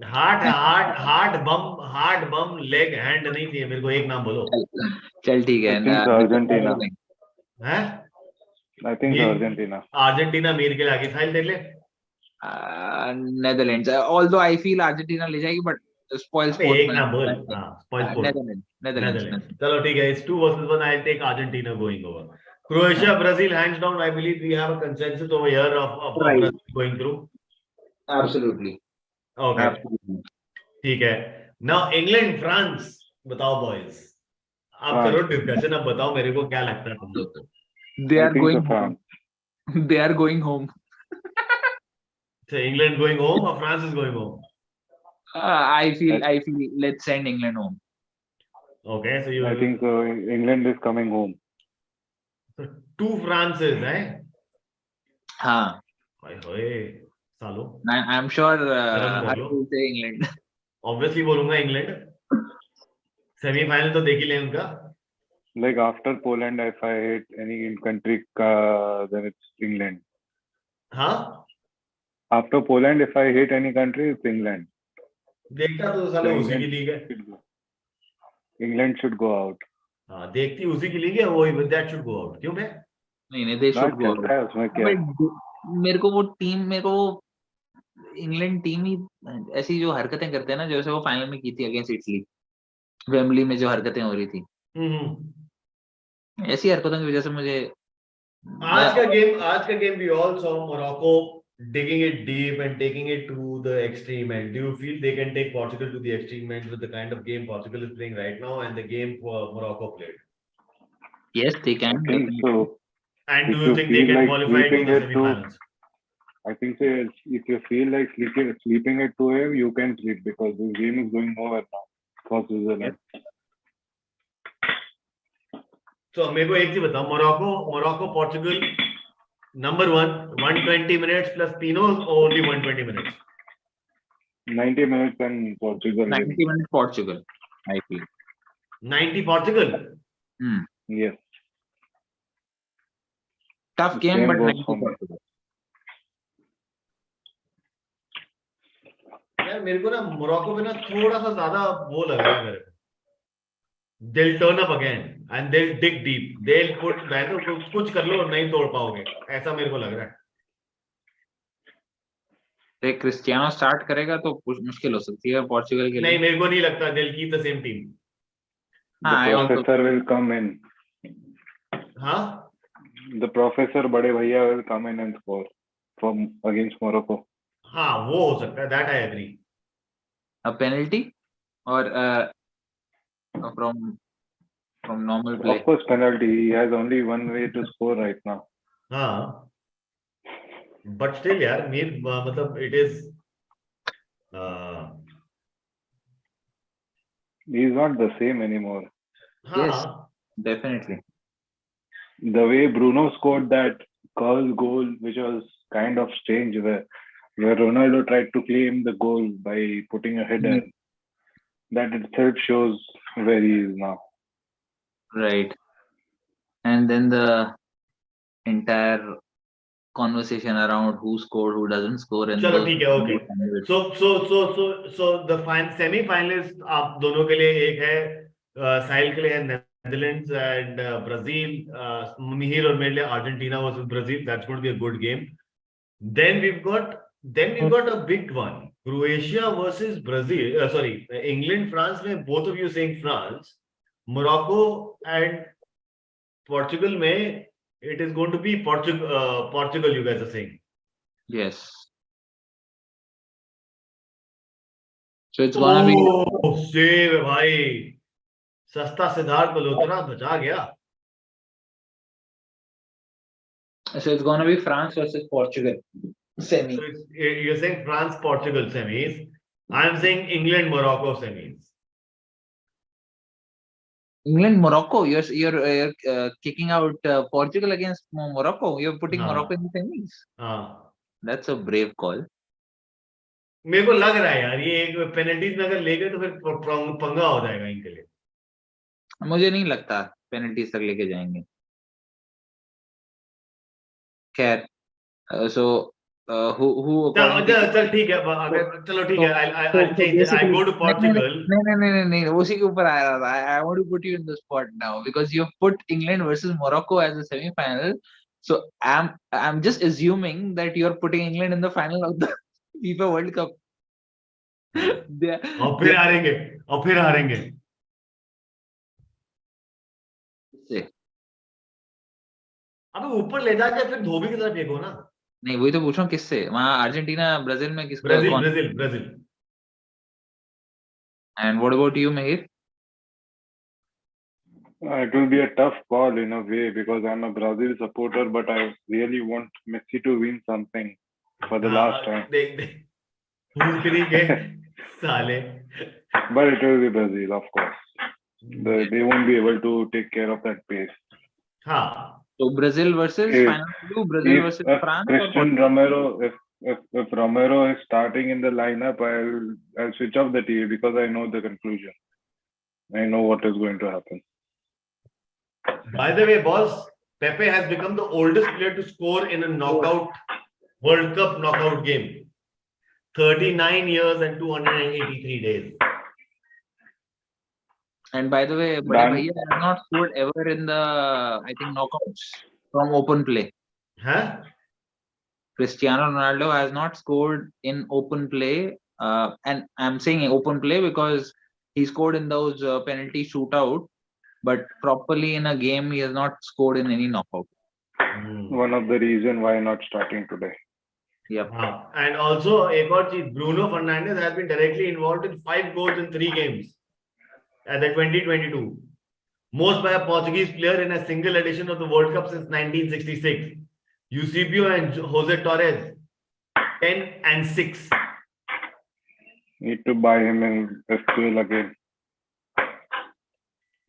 हार्ट बम लेग हैंड नहीं चाहिए मेरे को, एक नाम बोलो. चल ठीक है. I think so, Argentina. हैं? I think so, Argentina. Argentina Mir के लागे, साइल देख ले. Netherlands. Although I feel Argentina ले जाएगी, बट स्पॉइल स्पोर्ट एक नाम बोल. Spoil sport. नेदरलैंड्स. चलो ठीक है, it's 2 versus 1. I'll take Argentina going over. Croatia, Brazil, hands down. I believe we have a consensus over here of Brazil going through. Absolutely. Okay. ठीक है. Now England, France. बताओ boys. आप करो discussion, अब बताओ मेरे को क्या लगता है तुम लोग को. They are going home. They are going home. So England going home or France is going home? I feel let's send England home. Okay, so you. I think so. England is coming home. So 2 Frances, हैं? हाँ. होए सालो. I'm sure I will say England. Obviously बोलूंगा England. Semifinal तो देख ही ले उनका. Like after Poland, if I hate any country, then it's England. हाँ? After Poland, if I hate any country, it's England. देखता तो साले उसी की लीग है. England should go out. हाँ, देखती उसी की लीग है, वो that should go out. क्यों बे? नहीं, they should go out. उसमें क्या? मेरे को वो टीम, इंग्लैंड टीम ही ऐसी जो हरकतें करते हैं ना, जैसे वो फाइनल में की थी अगेंस्ट इटली, वेम्बली में जो हरकतें हो रही थी, ऐसी हरकतों की वजह से मुझे आज का game we all saw Morocco digging it deep and taking it to the extreme end. Do you feel they can take Portugal to the extreme end with the kind of game Portugal is playing right now and the game Morocco played? Yes, they can. I think so. And do you think they can qualify to the semi-finals? I think so. If you feel like sleeping at 2 a.m., you can sleep because this game is going nowhere now. For Switzerland. So मेरे को एक चीज बताओ, Morocco Portugal number 1 120 minutes plus तीनों or only 120 minutes? 90 minutes and Portugal. 90 minutes Portugal, I feel. 90 Portugal? Yes. Tough game, but 90 Portugal. यार मेरे को ना मोरक्को पे ना थोड़ा सा ज्यादा वो लग रहा है मेरे को. they'll turn up again and they'll dig deep. They'll put कुछ कर लो नहीं तोड़ पाओगे, ऐसा मेरे को लग रहा है. क्रिस्टियानो स्टार्ट करेगा तो मुश्किल हो सकती है पोर्चुगल के लिए. नहीं, मेरे को नहीं लगता they'll keep the same team. The professor will come in. हाँ, The professor बड़े भैया will come in and score from against Morocco. हाँ वो हो सकता है, that I agree. A penalty or from normal play. Of course, penalty. He has only one way to score right now. हाँ, but still यार मतलब it is He's not the same anymore. Yes, हाँ, definitely. The way Bruno scored that curl goal, which was kind of strange, where Ronaldo tried to claim the goal by putting a header, that itself shows where he is now. Right. And then the entire conversation around who scored, who doesn't score, and चलो ठीक है, okay. So the semi-finalists आप दोनों के लिए एक है, साहिल के लिए है Netherlands and Brazil, मिहिर और मेरे लिए Argentina versus Brazil. That's going to be a good game. Then we've got a big one, Croatia versus Brazil. Sorry, England, France. में both of you saying France, Morocco and Portugal. में it is going to be Portugal. You guys are saying. yes. So it's gonna be. Save है भाई, सस्ता सिद्धार्थ मल्होत्रा बचा गया. So it's gonna be France versus Portugal semi. So you're saying France, Portugal semis. I'm saying England, Morocco semis. England, Morocco. You're kicking out Portugal against Morocco. You're putting Morocco in the semis. हाँ, That's a brave call. मेरे को लग रहा है यार ये एक penalties में अगर ले गए तो फिर पंगा हो जाएगा इनके लिए. मुझे नहीं लगता पेनल्टीज तक लेके जाएंगे. खैर, so who चल ठीक है, चलो ठीक है, I'll change it. I go to Portugal. नहीं, उसी के ऊपर आ रहा था. I want to put you in the spot now because you put England versus Morocco as a semi-final. So I'm just assuming that you're putting England in the final of the FIFA World Cup. और फिर हारेंगे. अबे ऊपर ले जाके फिर धोबी की तरफ फेंको ना. नहीं, वही तो पूछ रहा हूँ किससे. वहाँ अर्जेंटीना ब्राजील में किसका? Brazil. And what about you, Mahir? It will be a tough call in a way because I'm a Brazil supporter, but I really want Messi to win something for the last time. साले. But it will be Brazil, of course. They won't be able to take care of that pace. हाँ. So Brazil versus final two, Brazil versus France. Christian Romero, if Romero is starting in the lineup, I'll switch off the TV because I know the conclusion. I know what is going to happen. By the way, boss, Pepe has become the oldest player to score in a knockout World Cup knockout game. 39 years and 283 days. And by the way, Bade Bhaiya has not scored ever in the, I think, knockouts from open play. Huh? Cristiano Ronaldo has not scored in open play. And I'm saying open play because he scored in those penalty shootout, but properly in a game, he has not scored in any knockout. One of the reasons why not starting today. Yep. And also, Bruno Fernandes has been directly involved in 5 goals in 3 games at the 2022. Most by a Portuguese player in a single edition of the World Cup since 1966. Eusebio and Jose Torres, 10 and 6. Need to buy him in FPL again.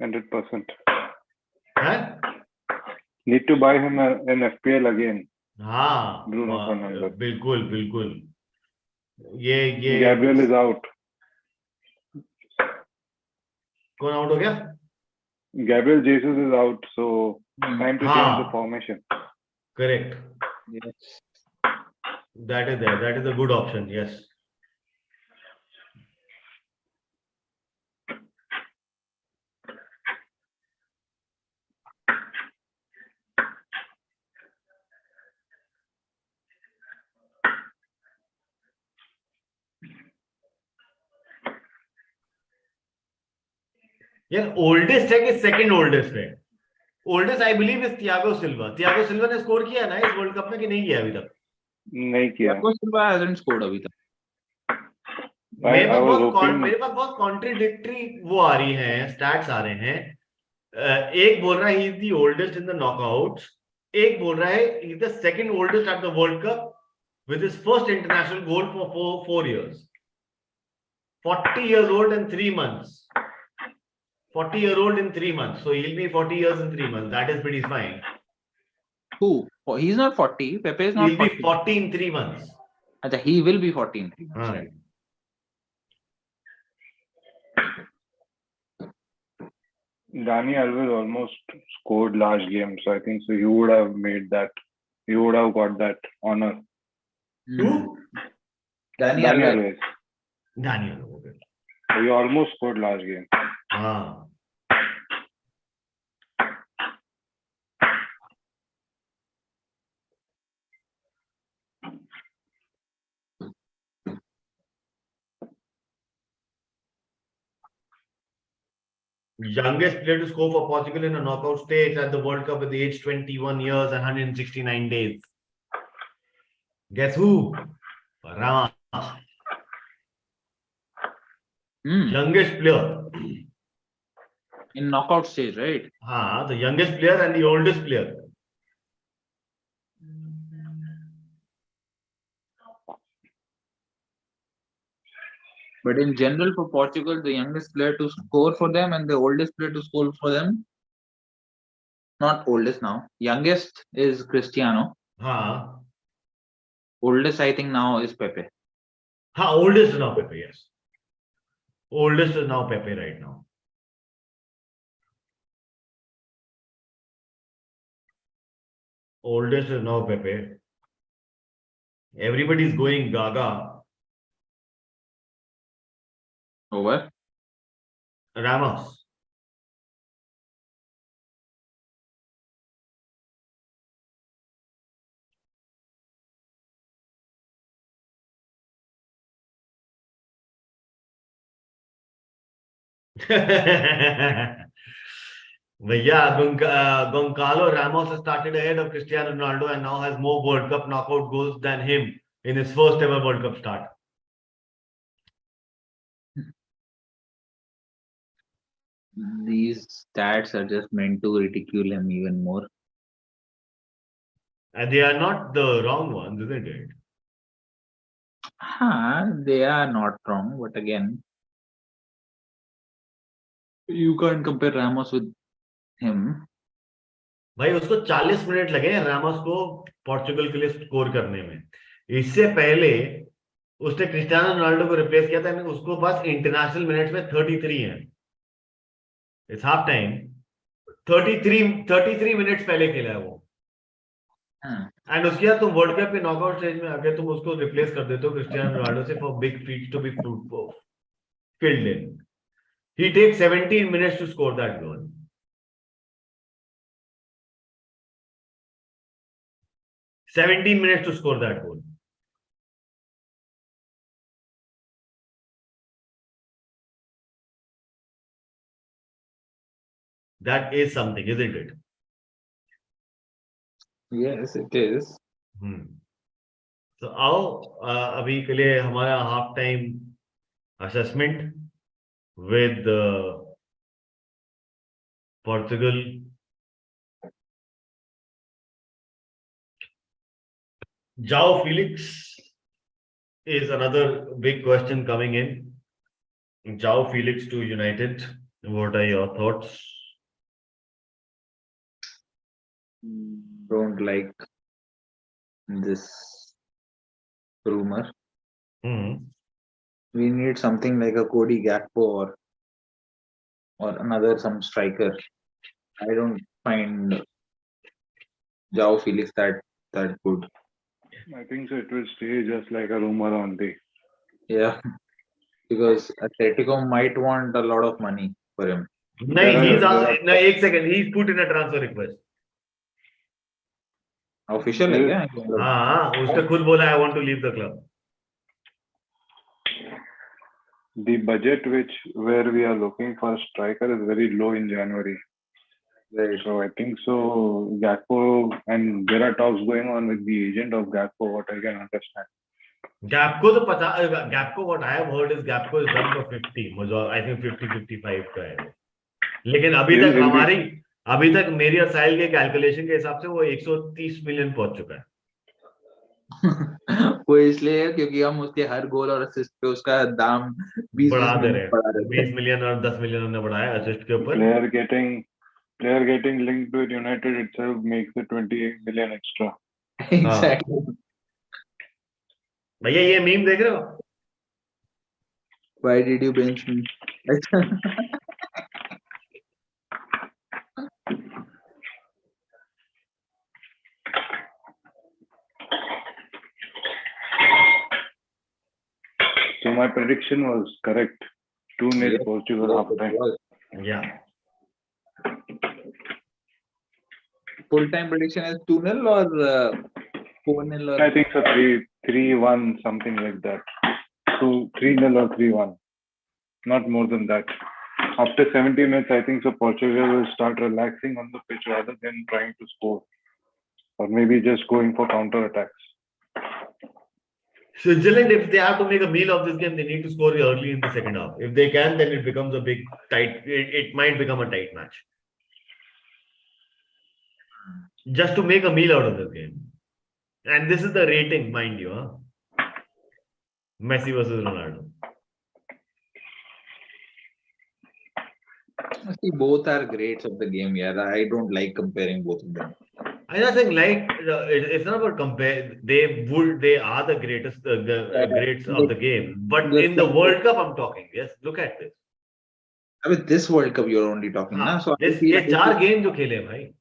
100%. Huh? Need to buy him in FPL again. हाँ, Bruno Fernandes. बिल्कुल. ये Gabriel is out. कौन out हो गया? Gabriel Jesus is out, so time to change the formation. Correct. Yes. That is there. That is a good option. Yes. यार oldest है कि second oldest है? Oldest I believe is Thiago Silva. Thiago Silva ने score किया ना इस world cup में कि नहीं किया अभी तक? नहीं किया. Thiago Silva hasn't scored अभी तक. I was hoping. मेरे पास बहुत कॉन्ट्रिडिक्टरी वो आ रही हैं, स्टैट्स आ रहे हैं. एक बोल रहा है he is the oldest in the knockouts, एक बोल रहा है he is the second oldest at the world cup with his first international goal for 4 years. 40 years old and 3 months. 40 year old in 3 months. So he'll be 40 years in 3 months. That is pretty fine. Who? Oh, he's not 40. Pepe is not He'll 40. be 40 in 3 months. Achha, he will be 40 in 3 months. Right. Dani Alves almost scored large games, so I think so. He would have made that. He would have got that honor. Who? Dani Dani Alves. Alves. Daniel. Okay. He almost scored large games. हाँ. Youngest player to score for Portugal in a knockout stage at the World Cup at the age 21 years and 169 days. Guess who? Rama. Youngest player. In knockout stage, right? The youngest player and the oldest player. But in general, for Portugal, the youngest player to score for them and the oldest player to score for them, not oldest now, youngest is Cristiano. Oldest, I think, now is Pepe. Oldest is now Pepe, yes. Oldest is now Pepe right now. Oldest is now Pepe. Everybody is going gaga. Over. Ramos. But yeah, Goncalo Ramos has started ahead of Cristiano Ronaldo and now has more World Cup knockout goals than him in his first ever World Cup start. These stats are just meant to ridicule him even more. And they are not the wrong ones, isn't it? They are not wrong, but again, you can't compare Ramos with him. भाई उसको 40 minute लगे हैं Ramos को Portugal के लिए score करने में. इससे पहले उसने क्रिस्टियानो रोनाल्डो को रिप्लेस किया था. उसको पास इंटरनेशनल मिनट्स में 33 हैं. It's half time. 33 मिनट्स पहले खेला है वो. एंड उसके बाद तुम वर्ल्ड कप के नॉकआउट स्टेज में आके तुम उसको रिप्लेस कर देते हो क्रिस्टियानो रोनाल्डो से for big feet to be filled in. He takes 17 minutes to score that goal. 17 minutes to score that goal. That is something, isn't it? Yes, it is. So आओ अभी के लिए हमारा half time assessment with Portugal. João Felix is another big question coming in. João Felix to United. What are your thoughts? Don't like this rumor. We need something like a Cody Gakpo or another some striker. I don't find João Felix that good. I think so. It will stay just like a rumor only. Yeah, because Atletico might want a lot of money for him. No, एक second. He's put in a transfer request. Official है क्या? हाँ, उसने खुद बोला I want to leave the club. the budget where we are looking for a striker is very low in January. Right. So I think so Gakpo, and there are talks going on with the agent of Gakpo, what I can understand. Gapco तो पता Gapco what I have heard is Gapco is done for 50 मुझे I think 50-55 का है वो. लेकिन अभी तक मेरी और साहिल के कैलकुलेशन के हिसाब से वो 130 मिलियन पहुंच चुका है. वो इसलिए है क्योंकि हम उसके हर गोल और असिस्ट पे उसका दाम 20 बढ़ा दे रहे बढ़ा हैं. 20 मिलियन और 10 मिलियन हमने बढ़ाया असिस्ट के ऊपर. Player getting linked with United itself makes it 28 million extra. Exactly. भैया ये मीम देख रहे हो? Why did you bench me? So my prediction was correct. 2-0 Yes, Portugal half time. Yeah. Full time prediction is 2-0 or 4-0 or I think so 3-1, something like that. 3-0 or 3-1. Not more than that. After 70 minutes, I think so Portugal will start relaxing on the pitch rather than trying to score. Or maybe just going for counter attacks. Switzerland, if they have to make a meal of this game, they need to score early in the second half. If they can, then it becomes a big tight. It might become a tight match. Just to make a meal out of this game. And this is the rating, mind you, huh? Messi versus Ronaldo. See, both are greats of the game. Yeah, I don't like comparing both of them. I don't think it's not about compare. They are the greatest, the greats of the game. But in the World Cup, I'm talking. Yes, look at this. I mean, this World Cup you're only talking now. So ये 4 game जो खेले भाई.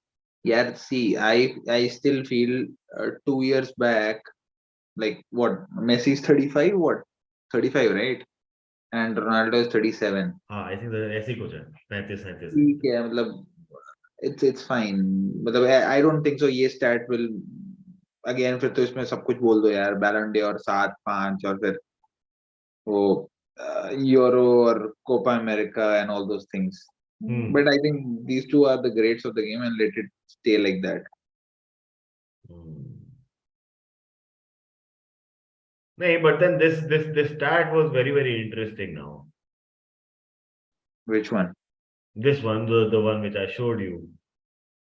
Yeah, see, I still feel 2 years back, like what, Messi's 35, what, 35, right? And Ronaldo is 37. हाँ, I think ऐसे ही कुछ है. 35. ठीक है, मतलब it's fine. मतलब I don't think so ये stat will again फिर तो इसमें सब कुछ बोल दो यार, Ballon d'Or 7-5 और फिर वो Euro और Copa America and all those things. But I think these two are the greats of the game and let it stay like that. No, but then this stat was very, very interesting now. Which one? This one, the one which I showed you.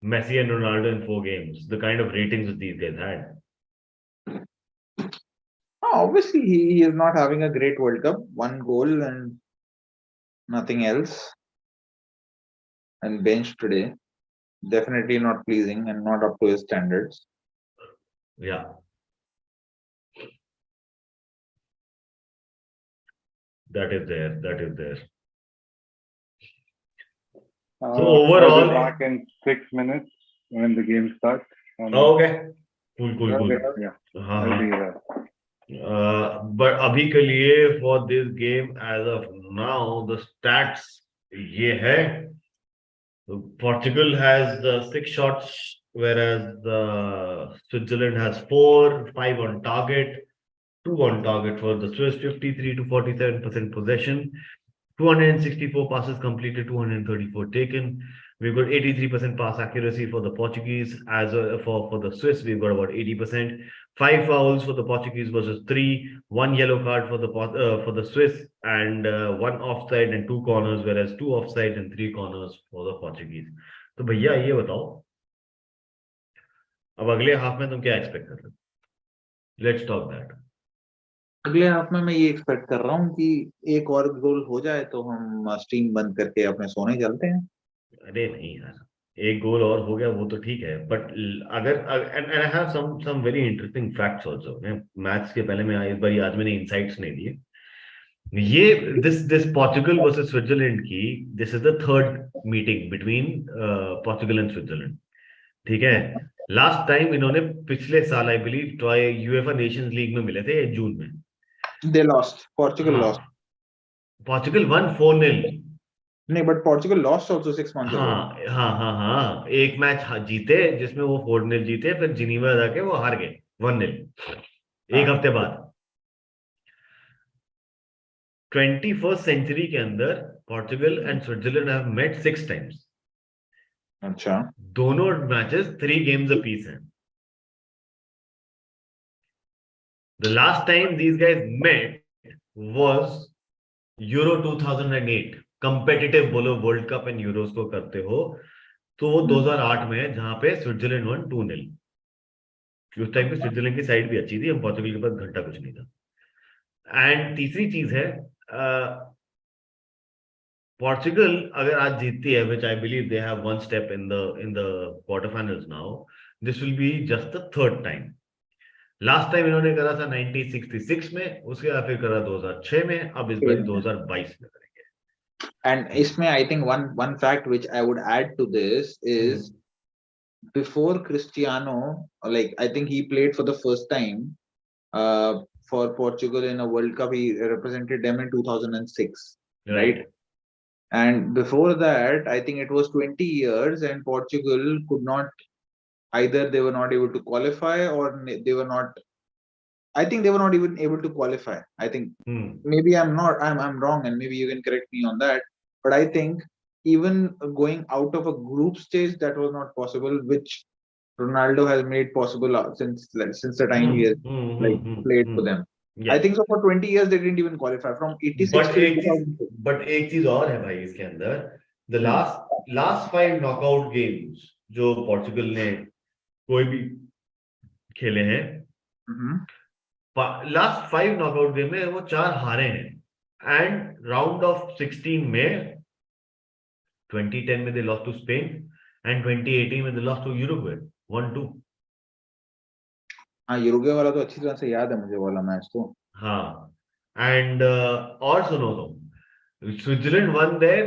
Messi and Ronaldo in 4 games. The kind of ratings that these guys had. Obviously, he is not having a great World Cup. 1 goal and nothing else. And benched today. Definitely not pleasing and not up to his standards. Yeah. That is there. So overall, back in 6 minutes when the game starts. Okay. Cool. Okay. Yeah. I'll be there. But अभी के लिए for this game as of now, the stats ये है. Portugal has 6 shots, whereas Switzerland has 4, 5 on target, 2 on target for the Swiss, 53 to 47% possession, 264 passes completed, 234 taken. We've got 83% pass accuracy for the Portuguese. As for the Swiss, we've got about 80%. 5 fouls for the Portuguese versus 3. 1 yellow card for the Swiss, and 1 offside and 2 corners, whereas 2 offside and 3 corners for the Portuguese. तो भैया ये बताओ, अब अगले half में तुम क्या expect कर रहे हो? Let's talk that. अगले हाफ में मैं ये एक्सपेक्ट कर रहा हूँ कि एक और गोल हो जाए तो हम स्ट्रीम बंद करके अपने सोने चलते हैं. अरे नहीं यार, एक गोल और हो गया वो तो ठीक है, बट अगर and I have some very interesting facts also. Match के पहले मैं इस बार आज मैंने इनसाइट्स नहीं दिए. ये दिस पोर्चुगल वर्सेस स्विट्जरलैंड की this is the 3rd meeting between Portugal and Switzerland. ठीक है, लास्ट टाइम इन्होंने पिछले साल I believe UEFA Nations league में मिले थे जून में. They lost. Portugal lost. Portugal won 4-0. नहीं, but Portugal lost also 6 months ago. हाँ. एक मैच जीते जिसमें वो 4-0 जीते, फिर जिनीवा जाके वो हार गए 1-0 एक हफ्ते बाद. 21st century के अंदर Portugal and Switzerland have met 6 times. अच्छा. दोनों मैचेस 3 games apiece हैं. The last time these guys met was Euro 2008. Competitive बोलो वर्ल्ड कप एंड यूरोस को करते हो तो वो 2008 में है जहां पे स्विट्जरलैंड वन 2-0. उस टाइम पे स्विट्जरलैंड की साइड भी अच्छी थी, हम पोर्चुगल के पास घंटा कुछ नहीं था. एंड तीसरी चीज है पोर्चुगल अगर आज जीतती है, which I believe they have one step in the quarterfinals now, this will be just the third time. Last time इन्होंने करा था 1966 में, उसके बाद फिर करा 2006 में, अब इस बार 2022 में करेंगे. And इसमें I think one fact which I would add to this is before Cristiano, like I think he played for the first time for Portugal in a World Cup. He represented them in 2006, right? And before that, I think it was 20 years, and Portugal could not, either they were not able to qualify or they were not. I think they were not even able to qualify. I think maybe I'm wrong, and maybe you can correct me on that. But I think even going out of a group stage, that was not possible, which Ronaldo has made possible since the time he has played for them. Yeah. I think so for 20 years they didn't even qualify from 86 to 2006. But एक चीज और है भाई इसके अंदर, the last 5 knockout games जो Portugal ने कोई भी खेले हैं, लास्ट 5 नॉकआउट गेम में वो 4 हारे हैं. एंड राउंड ऑफ 16 में 2010 में they lost to Spain and 2018 में दे लॉस्ट टू यूरुग्वे 1-2. हाँ, यूरुग्वे वाला तो अच्छी तरह से याद है मुझे वाला मैच तो. हाँ. एंड और सुनो तो Switzerland won there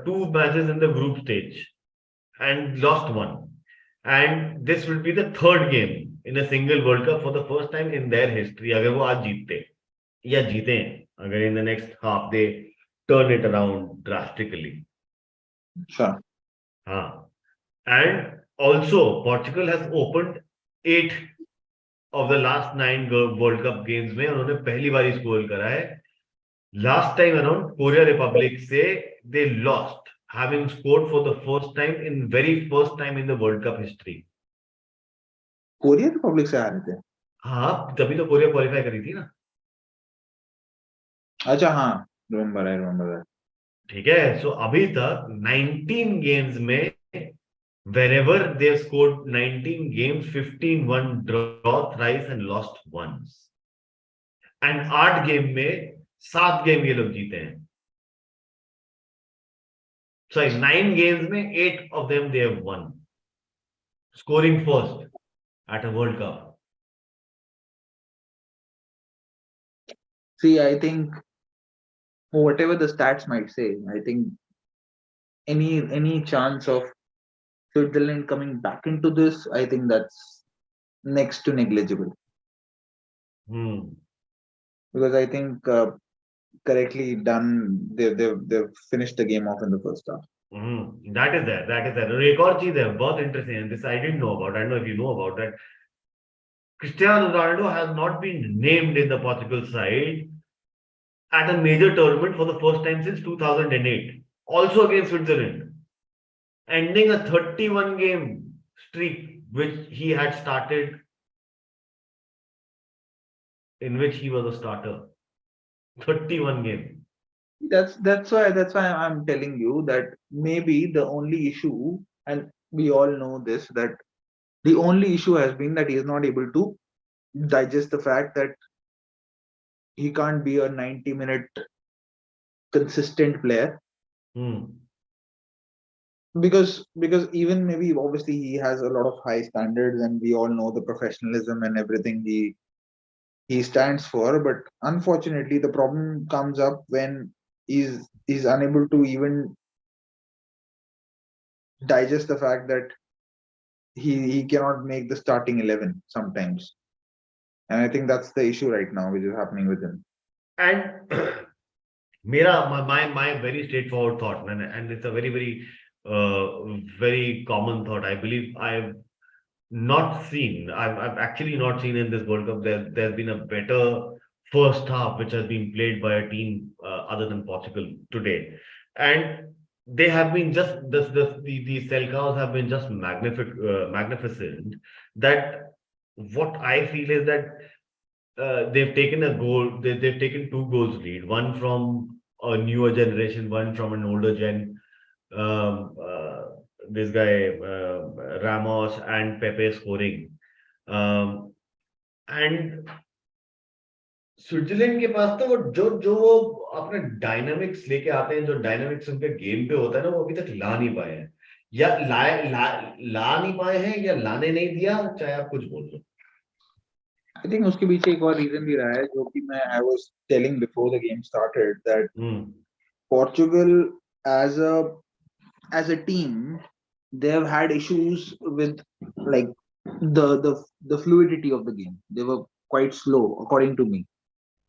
2 matches in the group stage and lost 1. And this will be the third game in a single World Cup for the first time in their history. अगर वो आज जीतते या जीते, अगर in the next half they turn it around drastically. Sure. हाँ. And also Portugal has opened 8 of the last 9 World Cup games में उन्होंने पहली बार स्कोर करा है. Last time around Korea Republic से they lost, having scored for the first time in very first time in the World Cup history. Korea Republic से आ रहे थे. हाँ, तभी तो कोरिया क्वालिफाई करी थी ना. अच्छा, हाँ, रिमेम्बर. ठीक है. सो अभी तक 19 गेम्स में wherever they scored 19 games, 15 won, draw thrice and lost once. And 8 game में 7 गेम ये लोग जीते हैं. Sorry, 9 games में 8 of them they have won, scoring first at a World Cup. See, I think whatever the stats might say, I think any chance of Switzerland coming back into this, I think that's next to negligible. Because I think correctly done, they've finished the game off in the first half. That is there. एक और चीज है बहुत interesting, and this I didn't know about. I don't know if you know about that. Cristiano Ronaldo has not been named in the Portugal side at a major tournament for the first time since 2008, also against Switzerland, ending a 31 game streak which he had started, in which he was a starter. 31 game. That's why I'm telling you that maybe the only issue, and we all know this, that the only issue has been that he is not able to digest the fact that he can't be a 90-minute consistent player. Because even maybe obviously he has a lot of high standards, and we all know the professionalism and everything he stands for, but unfortunately the problem comes up when he's unable to even digest the fact that he cannot make the starting 11 sometimes. And I think that's the issue right now which is happening with him. And my very straightforward thought, and it's a very very common thought. I believe I've actually not seen in this World Cup there's been a better first half which has been played by a team other than Portugal today, and they have been just the Selcaos have been just magnificent. That what I feel is that they've taken a goal. They've taken two goals lead. One from a newer generation, one from an older gen. Um, uh, this guy Ramos and Pepe scoring. Um, and Switzerland के पास तो वो जो जो वो अपने dynamics लेके आते हैं, जो डायनामिक्स उनके गेम पे होता है ना, वो अभी तक ला नहीं पाए हैं, या ला नहीं पाए हैं, या लाने नहीं दिया, चाहे आप कुछ बोल लो। I think उसके पीछे एक और रीजन भी रहा है, जो कि मैं I was telling before the game started that Portugal as a team, they have had issues with like the fluidity of the game. They were quite slow according to me,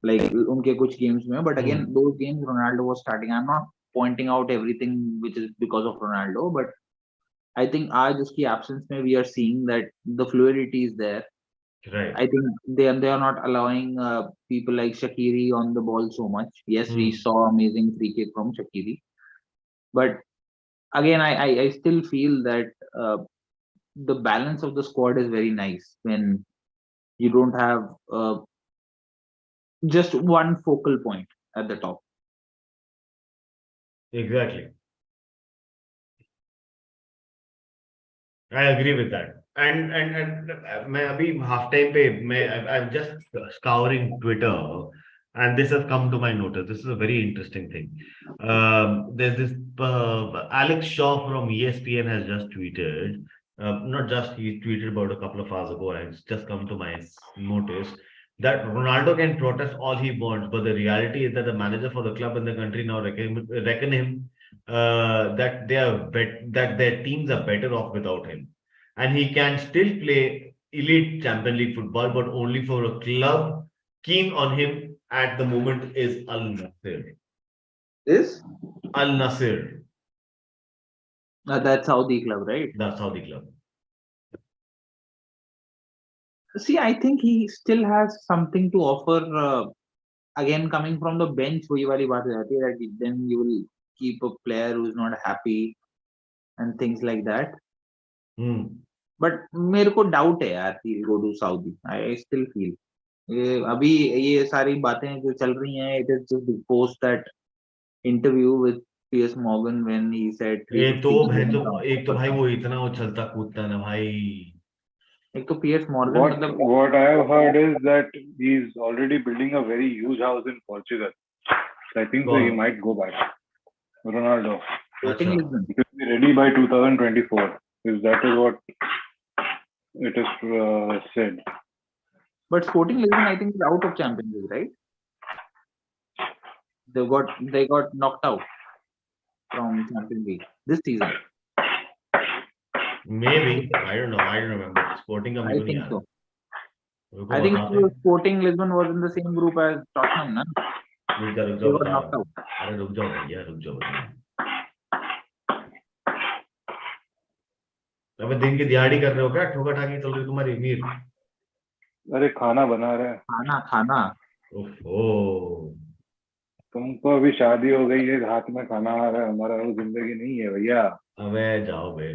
like उनके कुछ games में, but again those games Ronaldo was starting. I'm not pointing out everything which is because of Ronaldo, but I think आज उसकी absence में we are seeing that the fluidity is there. Right. I think they are not allowing people like Shaqiri on the ball so much. Yes, we saw amazing free kick from Shaqiri, but again, I still feel that the balance of the squad is very nice when you don't have just one focal point at the top. Exactly. I agree with that. And मैं अभी half time पे I'm just scouring Twitter, and this has come to my notice. This is a very interesting thing. There's this Alex Shaw from ESPN has just tweeted. Not just, he tweeted about a couple of hours ago, and it's just come to my notice that Ronaldo can protest all he wants, but the reality is that the manager for the club and the country now reckon him that that their teams are better off without him, and he can still play elite Champions League football, but only for a club keen on him at the moment is Al Nassr. Is Al Nassr. That's Saudi club, right? That's Saudi club. See, I think he still has something to offer. Again, coming from the bench, वही वाली बात हो जाती है that then you will keep a player who is not happy and things like that. But मेरे को doubt है यार he'll go to Saudi. I still feel. अभी ये सारी बातें जो चल रही हैं, it is just the post that interview with Piers Morgan when he said एक तो भाई वो इतना उछलता कूदता ना भाई. एक तो Piers Morgan what I have heard is that he's already building a very huge house in Portugal. So I think so he might go back. Ronaldo. Sporting Lisbon. He will be ready by 2024. If that is what it is said. But Sporting Lisbon, I think, is out of Champions League, right? They got knocked out from Champions League this season. Maybe, I don't know. I don't remember. Sporting का I think so. I think Sporting Lisbon was in the same group as Tottenham, na? They got knocked out. अरे रुक जाओ भैया, रुक जाओ. अबे दिन की दिहाड़ी कर रहे हो क्या? ठोका ठाकी चल रही तुम्हारी मीर? अरे खाना बना रहे हैं. खाना. ओहो. तुमको अभी शादी हो गई है, हाथ में खाना आ रहा है, हमारा वो जिंदगी नहीं है भैया. अबे जाओ बे.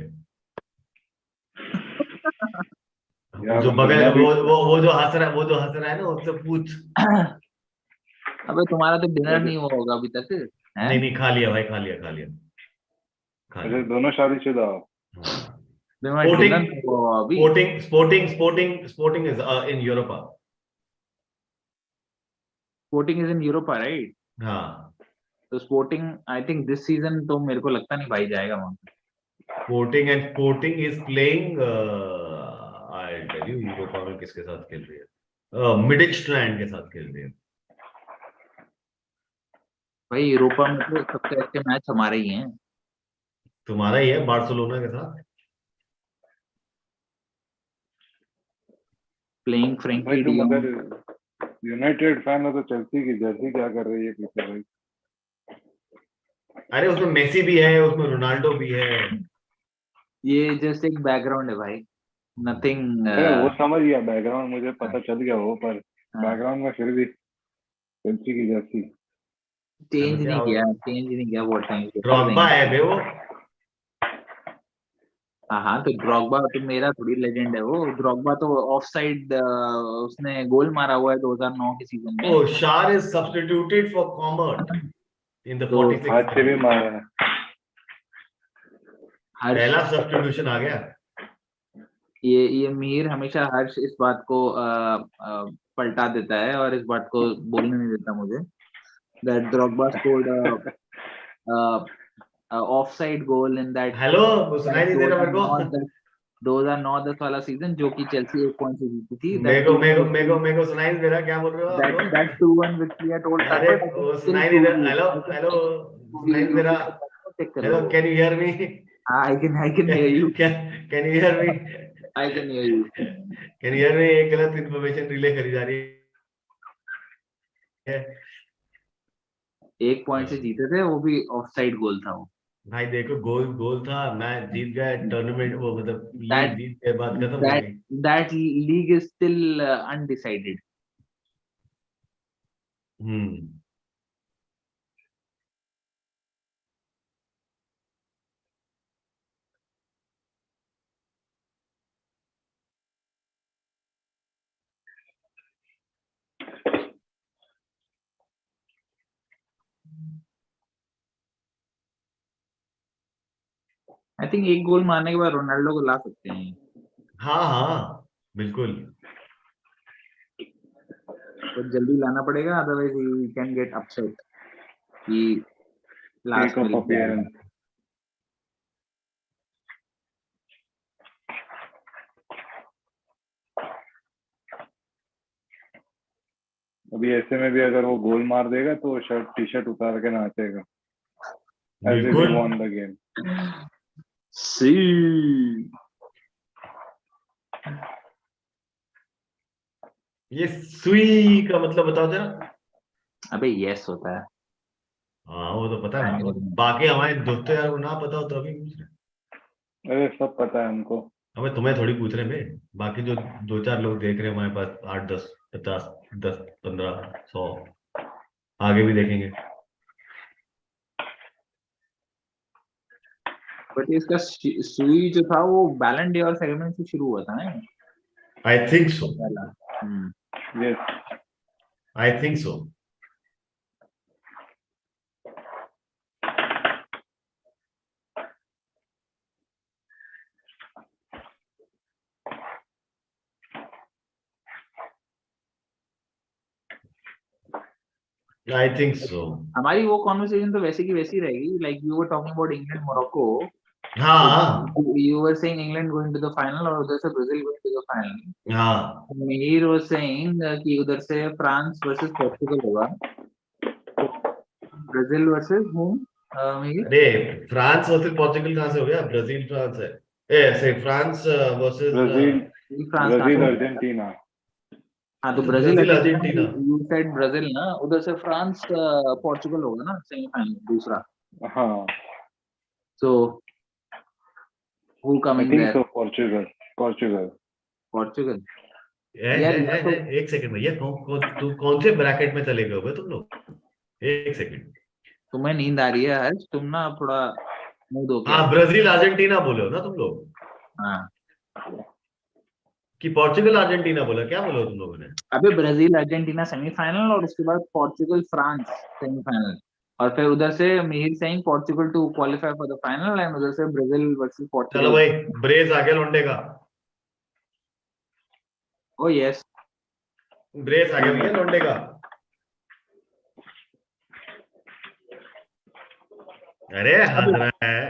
जो बगल वो जो हंस रहा है ना, उससे पूछ. अबे तुम्हारा तो डिनर नहीं हुआ होगा अभी तक. नहीं खा लिया भाई, खा लिया. अरे दोनों शादीशुदा हो. Sporting is in Europa. Sporting is in Europa, right? हाँ. तो Sporting, I think this season तो मेरे को लगता नहीं भाई जाएगा वहाँ. Sporting is playing. I'll tell you, Europa में किसके साथ खेल रही है? Midtjylland के साथ खेल रही है. भाई यूरोपा में तो सबसे अच्छे मैच हमारे ही हैं. तुम्हारा ही है बार्सिलोना के साथ. Playing Frankie de Jong. United fan हो तो चेल्सी की जर्सी क्या कर रही है पीछे भाई? अरे उसमें मेसी भी है, उसमें रोनाल्डो भी है. ये जस्ट एक बैकग्राउंड है भाई. नथिंग. वो समझ गया बैकग्राउंड, मुझे पता चल गया वो, पर बैकग्राउंड में फिर भी चेल्सी की जर्सी चेंज नहीं किया बहुत टाइम से। ड्रॉगबा है बे वो। हाँ तो ड्रॉगबा तो मेरा थोड़ी लेजेंड है वो। ड्रॉगबा तो ऑफ साइड उसने गोल मारा हुआ है 2009 के सीजन में। Oh, Shar is substituted for Commert in the तो 46th हाथ से भी minute. मारा है। हर्ष पहला सब्स्टिट्यूशन आ गया। ये मीर हमेशा हर्ष इस बात को पलटा देता है और इस बात को बोलने नहीं देता मुझे। That Drogba scored offside goal in that hello, सुनाई नहीं दे रहा मेरे को। 2009-10 वाला सीजन जो कि चेल्सी 1 पॉइंट से जीती थी। मेरे को सुनाई नहीं दे रहा, क्या बोल रहे हो आप लोग? that 2-1 victory at Old अरे Trafford, I can वो still सुनाई नहीं दे prove रहा। you. Hello I can hello, prove सुनाई you. नहीं दे रहा। check कर लो। Hello, can you hear me? हाँ, I can hear you. Can you hear me? I can hear you. Can you hear me? एक गलत इन्फॉर्मेशन रिले करी जा रही है। 1 पॉइंट से जीते थे, वो भी ऑफसाइड गोल था वो। भाई देखो, गोल गोल था, मैच जीत गए, टूर्नामेंट वो मतलब लीग That जीत के बाद खत्म हो that गई। that league is still undecided. Hmm. I think एक गोल मारने के बाद रोनाल्डो को ला सकते हैं। हाँ हाँ बिल्कुल। तो जल्दी लाना पड़ेगा, otherwise he can get upset कि लास्ट में टेक लिख जाएगा। अपीयरेंस। अभी ऐसे में भी अगर वो गोल मार देगा तो शर्ट टी शर्ट उतार के नाचेगा as if he बिल्कुल। won the game. सी ये सुई का मतलब बताओ जरा। अबे यस होता है। हाँ वो तो पता है मेरे को, बाकी हमारे दोस्तों यार को ना पता हो तो अभी पूछ रहे। अरे सब पता है हमको। हमें तुम्हें थोड़ी पूछ रहे हैं, बाकी जो 2-4 लोग देख रहे हैं हमारे पास, 8-10-50, 10-15-100 आगे भी देखेंगे। बट इसका सुई जो था वो बैलन डे सेरेमनी से शुरू हुआ था ना आई थिंक सो। पहला। Yes. I think so. I think so. हमारी वो कॉन्वर्सेशन तो वैसे की वैसी रहेगी, like you were talking about England Morocco. हाँ You were saying England going to the final और उधर से Brazil going to the final. हाँ। मीर was saying कि उधर से फ्रांस वर्सेस पोर्चुगल होगा। Brazil versus whom? मीर अरे फ्रांस वर्सेस पोर्चुगल कहाँ से हो गया? ब्राजील फ्रांस है। ऐसे फ्रांस वर्सेस ब्राजील फ्रांस कहाँ से ब्राजील होगा? अर्जेंटीना। हाँ तो तो Brazil Brazil Argentina, Argentina. You said Brazil ना, उधर से फ्रांस पोर्चुगल होगा ना सेमीफाइनल दूसरा। हाँ So who I coming think there? So Portugal. Portugal. Portugal. यार या तो एक सेकंड भैया, तुम कौन से ब्रैकेट में चले गए हो तुम लोग? एक सेकंड। तुम्हें नींद आ रही है हर्ष, तुम ना थोड़ा मुंह धो के हाँ आओ। ब्राजील अर्जेंटीना बोले हो ना तुम लोग, हाँ कि पोर्चुगल अर्जेंटीना बोला? क्या बोले हो तुम लोगों ने? अबे ब्राजील अर्जेंटीना सेमीफाइनल और उसके बाद पोर्चुगल फ्रांस सेमीफाइनल, और फिर उधर से Mihir Singh Portugal to qualify for the final and उधर से ब्राजील वर्सेस चलो पोर्चुगल। भाई, ब्रेस आ गया लौंडे का। ओ यस। ब्रेस आ गया भैया लौंडे का। अरे हंस रहा है।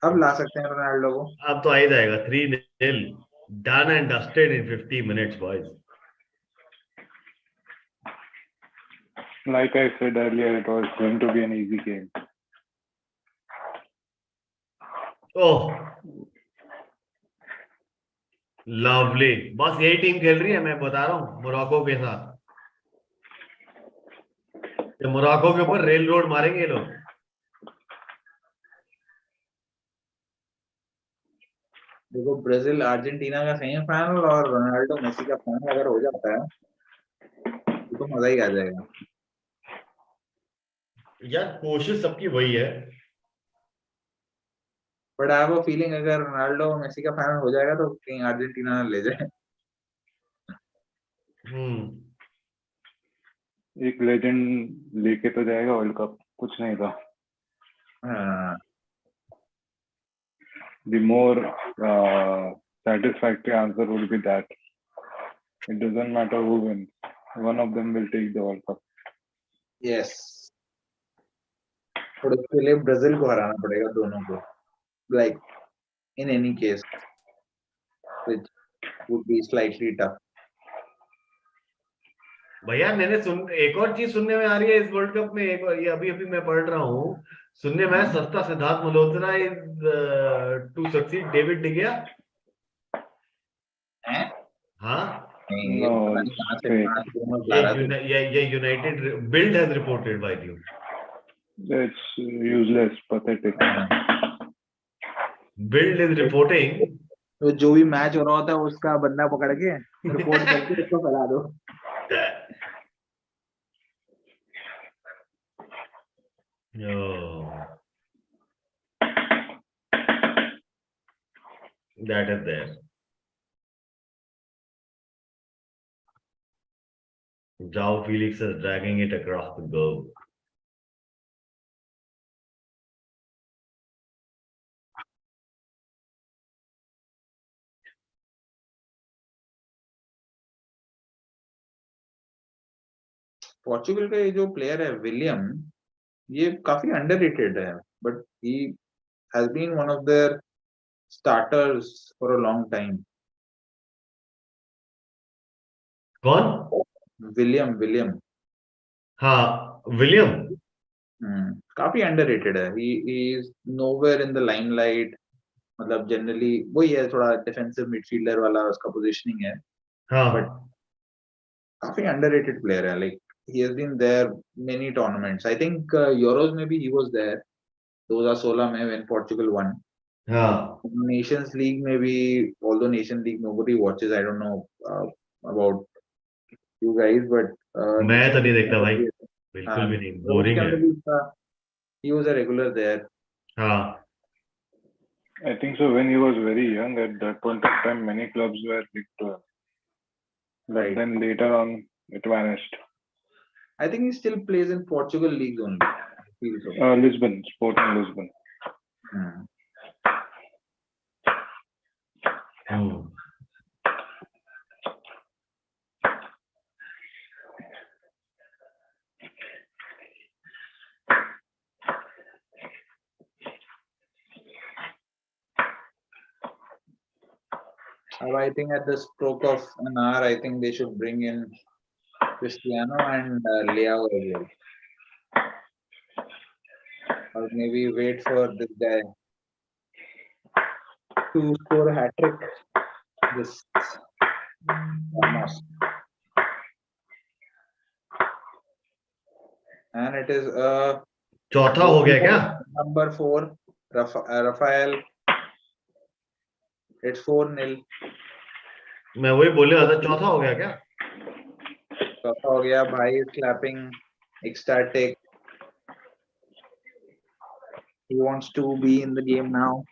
अब ला सकते हैं रोनाल्डो को। अब तो आ ही जाएगा। 3-0 done and dusted in 50 minutes boys. Like I said earlier, it was going to be an easy game. Oh lovely. बस यही टीम खेल रही है, मैं बता रहा हूँ, मोरक्को के साथ। मोरक्को के ऊपर रेल रोड मारेंगे ये लोग। देखो ब्राजील अर्जेंटीना का सेमीफाइनल और रोनाल्डो मेसी का फाइनल अगर हो जाता है तो मजा ही आ जाएगा। यार कोशिश सबकी वही है। But I have a feeling अगर रोनाल्डो मेसी का फाइनल हो जाएगा तो कहीं अर्जेंटीना ले जाए। एक लेजेंड लेके तो जाएगा वर्ल्ड कप, कुछ नहीं था। हाँ, The more satisfactory answer would be that it doesn't matter who wins, one of them will take the World Cup. Yes. और उसके लिए ब्राजील को हराना पड़ेगा दोनों को, like in any case which would be slightly tough. भैया मैंने एक और चीज सुनने में आ रही है इस वर्ल्ड कप में, एक और ये अभी अभी मैं पढ़ रहा हूँ, सुनने में सस्ता Siddharth Malhotra is to succeed David de Gea. हाँ ये No, पता नहीं it's कहाँ से fake. कहाँ से rumors ला रहा था। ये United build has reported by you. It's useless, pathetic. Build is reporting तो जो भी मैच हो रहा होता है उसका बंदा पकड़ के रिपोर्ट करके उसको फैला दो। That is there. João Felix is dragging it across the globe. Portugal का ये जो प्लेयर है विलियम, ये काफी अंडररेटेड है, but he has been one of their starters for a long time. कौन? विलियम। हाँ विलियम। काफी अंडररेटेड है। He is nowhere in the limelight, मतलब जनरली वही है, थोड़ा डिफेंसिव मिडफील्डर वाला उसका पोजीशनिंग है, हाँ बट काफी अंडररेटेड प्लेयर है। Like he has been there many tournaments. I think Euros maybe he was there 2016 में when Portugal won. हाँ Nations League maybe, although Nation League nobody watches. I don't know about you guys, but मैं तो Nations नहीं League देखता भाई, हाँ, बिल्कुल भी नहीं, तो बोरिंग उसके है। अंदर भी उसका he was a regular there. हाँ I think so. When he was very young, at that point of time, many clubs were linked to him. But Right. then later on, it vanished. I think he still plays in Portugal leagues only. I feel so. Lisbon, Sporting Lisbon. I think at the stroke of an hour, I think they should bring in Cristiano and Leao as well. Or maybe wait for this guy to score a hat-trick. This Ramos. And it is चौथा हो गया क्या? number 4, Rafael. It's 4-0. मैं वही बोले था, चौथा हो गया क्या? चौथा हो गया. भाई is clapping, ecstatic. He wants to be in the game now.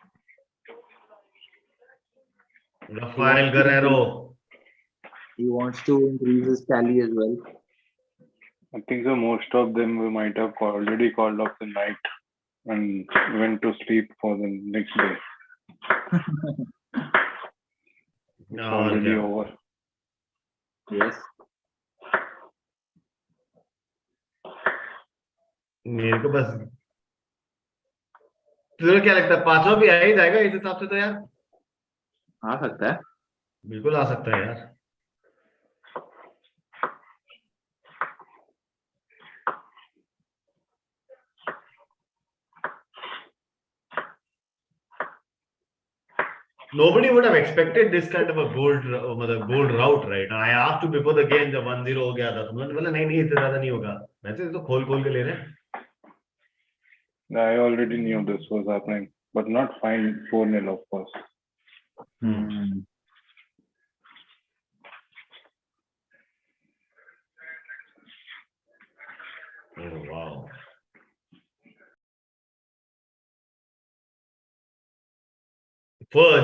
Rafael Guerrero. He wants to increase his tally as well. I think so. Most of them we might have already called off the night and went to sleep for the next day. It's already over. Yes. मेरे को बस तुझे क्या लगता है, पांचवा भी आ ही जाएगा इस हिसाब से तो यार? आ सकता है, बिल्कुल आ सकता है यार। Nobody would have expected this kind of a bold route, right? I asked you before the game जब 1-0 हो गया था, तुमने बोला नहीं इससे ज्यादा नहीं होगा। मैचेस तो खोल के ले रहे हैं। I already knew this was happening, but not fine 4-0 of course. Oh, wow.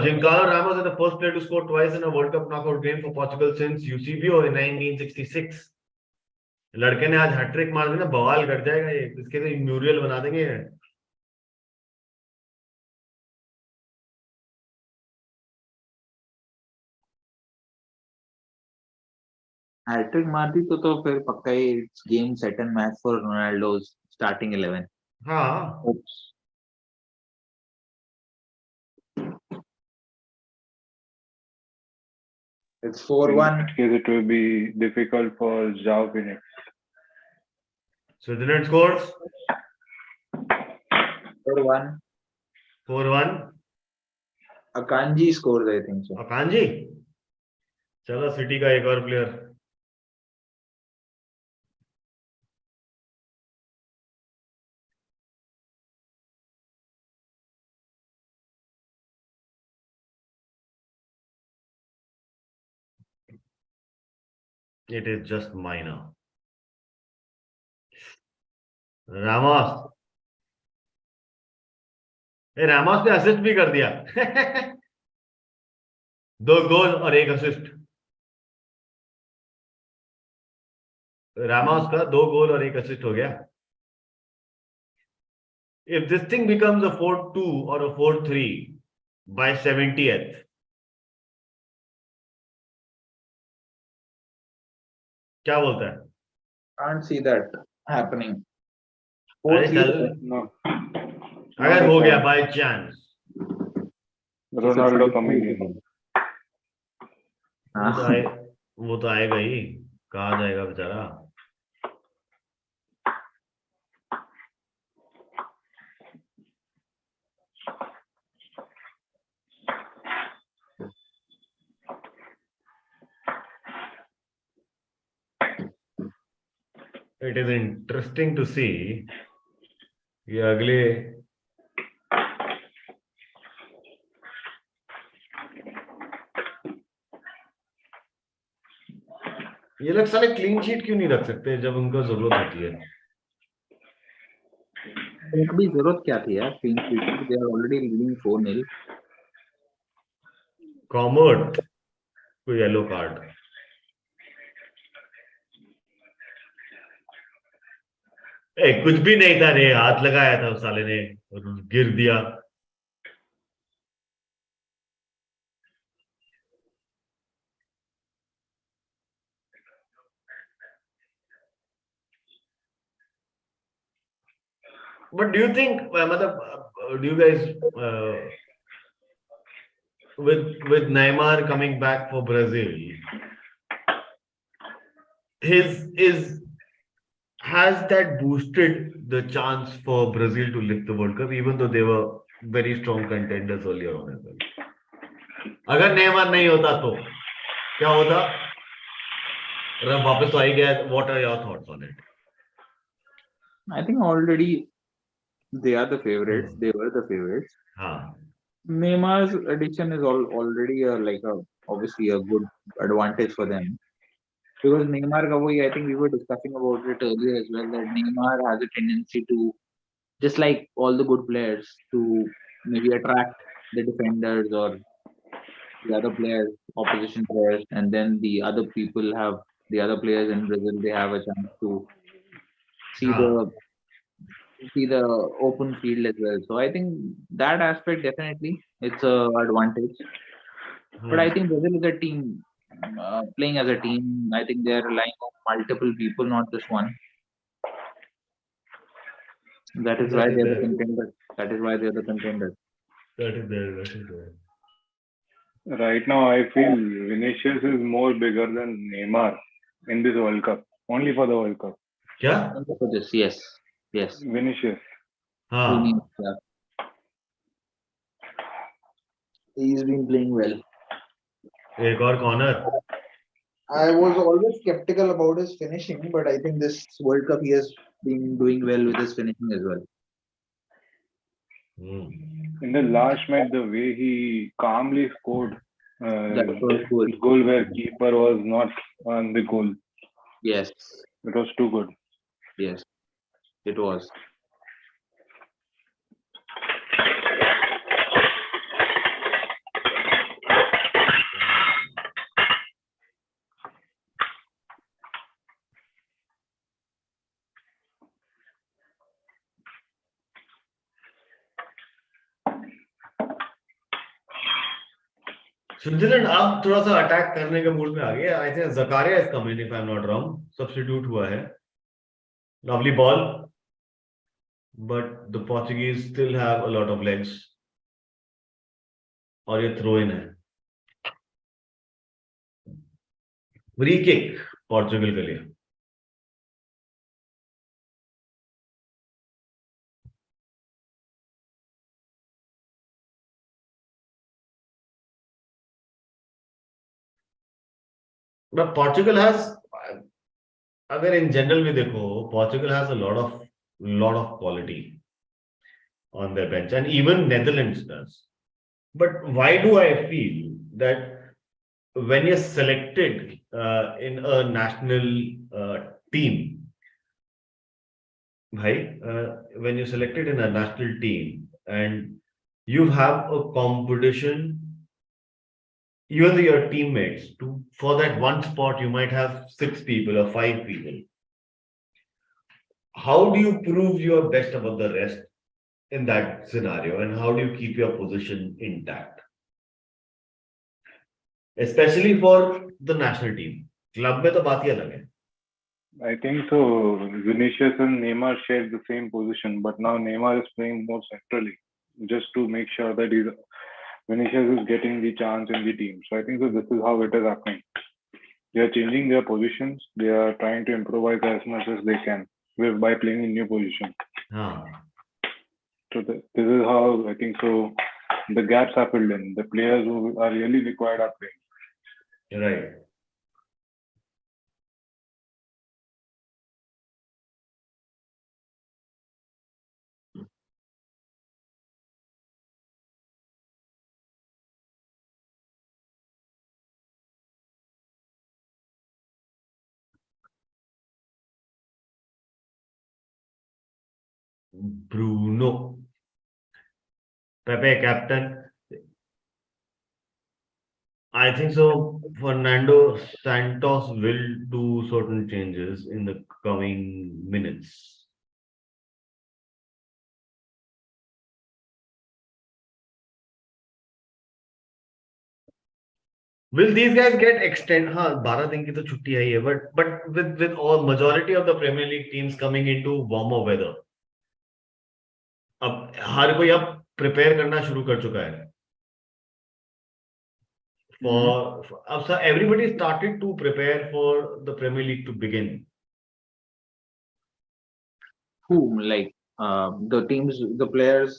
Giancarlo Ramos is the first player to score twice in a World Cup knockout game for Portugal since UCBO in 1966. लड़के ने आज hat trick मार दी ना, बवाल कर जाएगा ये, इसके तो म्यूरियल बना देंगे। हैट्रिक मार दी तो फिर पक्का ही game set and match for Ronaldo's starting 11. हाँ, Oops. It's In 4-1. that case, it will be difficult for João Phoenix. Switzerland scores 4-1. 4-1. Akanji scores, I think so. अकांजी, चलो सिटी का एक और player. It is just minor. Ramos, Ramos ने assist भी कर दिया। 2 गोल और 1 असिस्ट। रामोस का 2 गोल और 1 असिस्ट हो गया। If this thing becomes a 4-2 or a 4-3 by 70th, क्या बोलता है? Can't see that happening. अरे 4-3. चल, No, अगर हो गया by chance, Ronaldo coming in. वो तो आएगा ही, कहाँ जाएगा बेचारा। It is interesting to see ये अगले ये लोग साले क्लीन शीट क्यों नहीं रख सकते जब उनको जरूरत होती है? अभी जरूरत क्या थी यार? क्लीन शीट की, they are already leading 4-0. कॉमर्ट को येलो कार्ड, कुछ भी नहीं था रे, हाथ लगाया था उस साले ने और गिर दिया। But do you think, do you guys, with Neymar coming back for Brazil, has that boosted the chance for Brazil to lift the World Cup, even though they were very strong contenders earlier on as well? अगर Neymar नहीं होता तो क्या होता? अब वापस तो आ ही गया। What are your thoughts on it? I think already they are the favorites. They were the favorites. हाँ, Neymar's addition is already obviously a good advantage for them. Because Neymar का वही, I think we were discussing about it earlier as well, that Neymar has a tendency to, just like all the good players, to maybe attract the defenders or the other players, opposition players, and then the other players in Brazil, they have a chance to see the open field as well. So I think that aspect definitely it's a advantage. But I think Brazil is a team, playing as a team. I think they are relying on multiple people, not just one. That is why they are the contenders. That is why they are the contenders. that is there. Right now, I feel Vinicius is more bigger than Neymar in this World Cup. Only for the World Cup. क्या? For this, yes. Vinicius. हाँ, He's been playing well. एक और corner. I was always skeptical about his finishing, but I think this World Cup he has been doing well with his finishing as well. In the last match, the way he calmly scored That was good. goal where keeper was not on the goal. Yes. It was too good. Yes. It was. Switzerland अब थोड़ा सा attack करने के mood में आ गया. I think Zacharia is coming if I am not wrong. Substitute हुआ है. Lovely ball, but the Portuguese still have a lot of legs. और ये थ्रो इन है. फ्री किक पोर्चुगल के लिए. But Portugal has, अगर in general भी देखो, Portugal has a lot of quality on their bench, and even Netherlands does. But why do I feel that when you're selected in a national team, when you're selected in a national team and you have a competition, even your teammates, for that one spot, you might have 6 people or 5 people. How do you prove you're best above the rest in that scenario, and how do you keep your position intact? Especially for the national team. Club में तो बात ही अलग है. I think so. Vinicius and Neymar share the same position, but now Neymar is playing more centrally, just to make sure that Vinicius is getting the chance in the team. So I think so. This is how it is happening. They are changing their positions. They are trying to improvise as much as they can by playing in new position. So this is how I think so. The gaps are filled in. The players who are really required are playing. Right. Bruno. Pepe, captain. I think so. Fernando Santos will do certain changes in the coming minutes. Will these guys get extend? हाँ, 12 दिन की तो छुट्टी आई है, but with all majority of the Premier League teams coming into warmer weather, अब हर कोई अब prepare करना शुरू कर चुका है. So everybody started to prepare for the Premier League to begin. Who, like the teams, the players?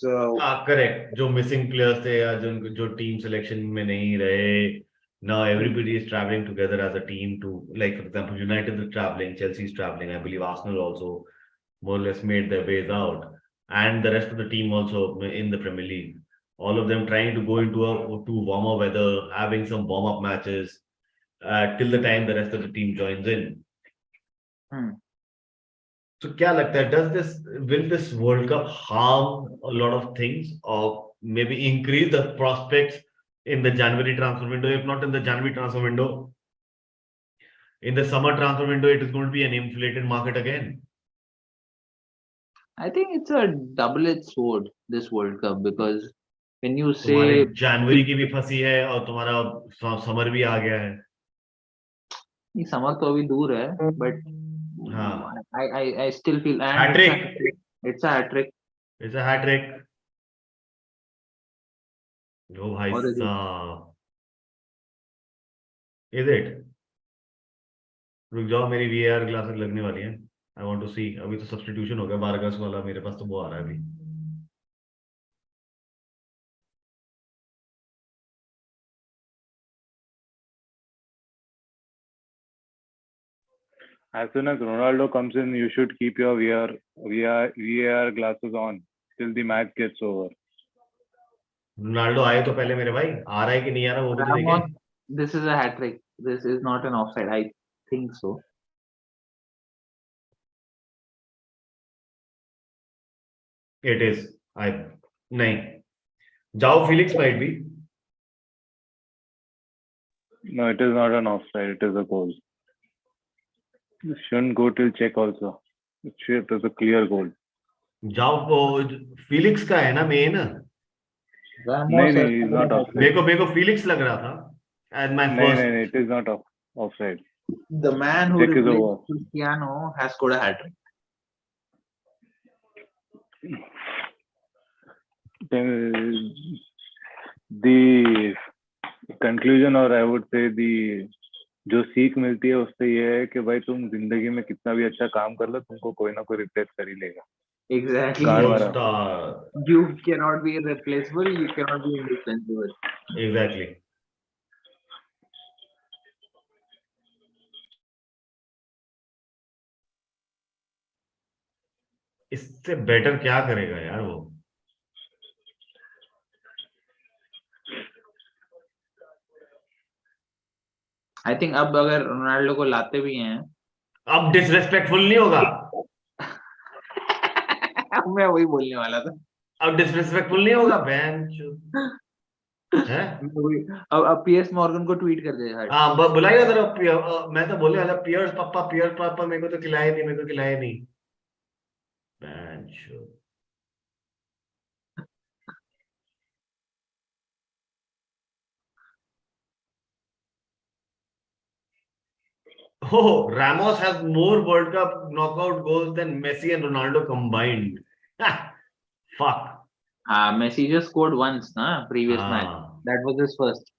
Correct. जो missing players थे या जो team selection में नहीं रहे. Now everybody is traveling together as a team to, like for example, United is traveling, Chelsea is traveling. I believe Arsenal also more or less made their ways out, and the rest of the team also in the Premier League. All of them trying to go to warmer weather, having some warm-up matches till the time the rest of the team joins in. So क्या लगता है, will this World Cup harm a lot of things or maybe increase the prospects in the January transfer window? If not in the January transfer window, in the summer transfer window, it is going to be an inflated market again. I think it's a double-edged sword, this World Cup, because when you say तुम्हारे January की भी फंसी है और तुम्हारा summer भी आ गया है. समर तो अभी दूर है, but I still feel it's a hat trick. It's a hat trick. Oh भाई साहब. Is it? रुक जाओ, मेरी VAR क्लासेस लगने वाली है. I want to see. अभी तो सब्स्टिट्यूशन हो गया 12 अगस्त वाला, मेरे पास तो वो आ रहा है अभी. As soon as Ronaldo comes in, you should keep your VAR glasses on till the match gets over. Ronaldo आए तो पहले मेरे भाई, आ रहा है कि नहीं आ रहा वो भी तो देखें. This is a hat trick. This is not an offside. I think so. It is. Nahin. Jao Felix might be. No, it is not an offside. It is a goal. It shouldn't go till check also. It is a clear goal. Jao Felix का है ना main. नहीं नहीं, he is not offside. मेरे को Felix लग रहा था. As my नहीं first. नहीं, it is not offside. The man who Check is replaced over. Cristiano has scored a hat-trick. The conclusion, or I would say the जो सीख मिलती है उससे ये है कि भाई तुम जिंदगी में कितना भी अच्छा काम कर लो, तुमको कोई ना कोई रिप्लेस कर ही लेगा. Exactly. Star. You cannot be replaceable. You cannot be indispensable. Exactly. इससे बेटर क्या करेगा यार वो. I think अब अगर रोनाल्डो को लाते भी हैं, अब डिसरेस्पेक्टफुल नहीं होगा. मैं वही बोलने वाला था. अब डिसरेस्पेक्टफुल नहीं होगा. बैंच है. अब पीएस मॉर्गन को ट्वीट कर दे. हाँ बुलाइए जरा. मैं तो बोलने वाला पियर्स पापा मेरे को तो खिलाए नहीं. Bench. Oh, Ramos has more World Cup knockout goals than Messi and Ronaldo combined. Fuck. Messi just scored once, na, previous match. That was his first.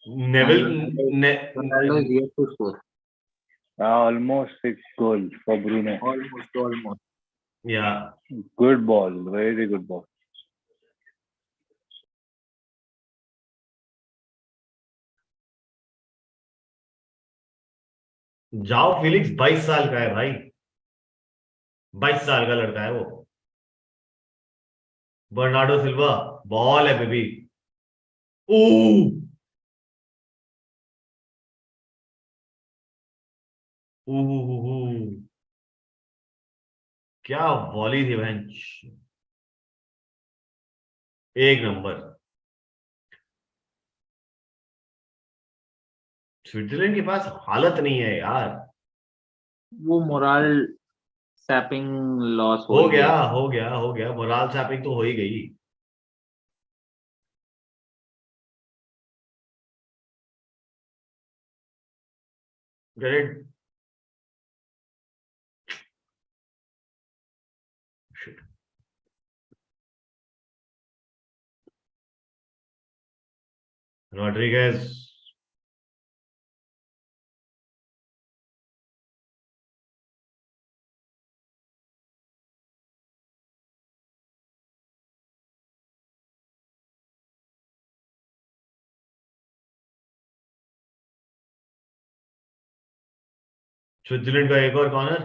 Ronaldo is yet to score. Almost 6 goals for Bruno. Almost. Yeah. Good ball, very good ball. जाओ Felix 22 साल का है भाई. 22 साल का लड़का है वो. बर्नार्डो सिल्वा बॉल है बेबी. क्या वॉली थी बेंच. एक नंबर. स्विट्जरलैंड के पास हालत नहीं है यार. वो मोरल सैपिंग लॉस हो गया. मोरल सैपिंग तो हो ही गई. Get it? Shit. Rodriguez. Switzerland का एक और कॉर्नर.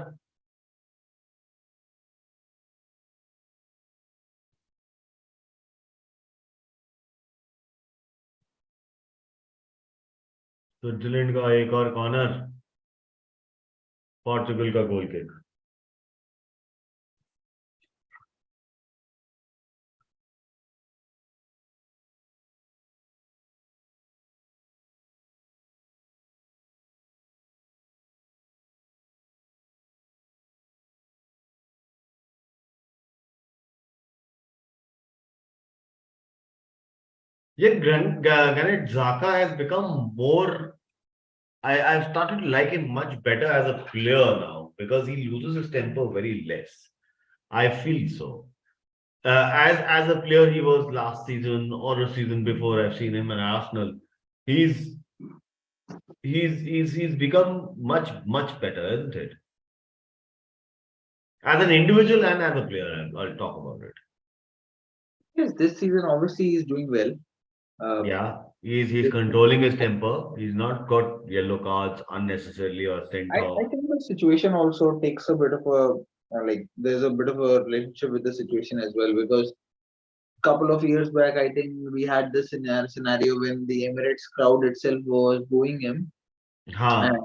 स्विट्जरलैंड का एक और कॉर्नर. पोर्चुगल का goal kick. Granit Xhaka has become more. I've started to like him much better as a player now because he loses his temper very less. I feel so. As a player, he was last season or a season before. I've seen him in Arsenal. He's become much better, isn't it? As an individual and as a player, I'll talk about it. Yes, this season obviously he's doing well. Yeah, he's controlling his temper. He's not got yellow cards unnecessarily or sent I off. think the situation also takes a bit of a there's a bit of a relationship with the situation as well, because couple of years back I think we had this scenario when the Emirates crowd itself was booing him, Haan.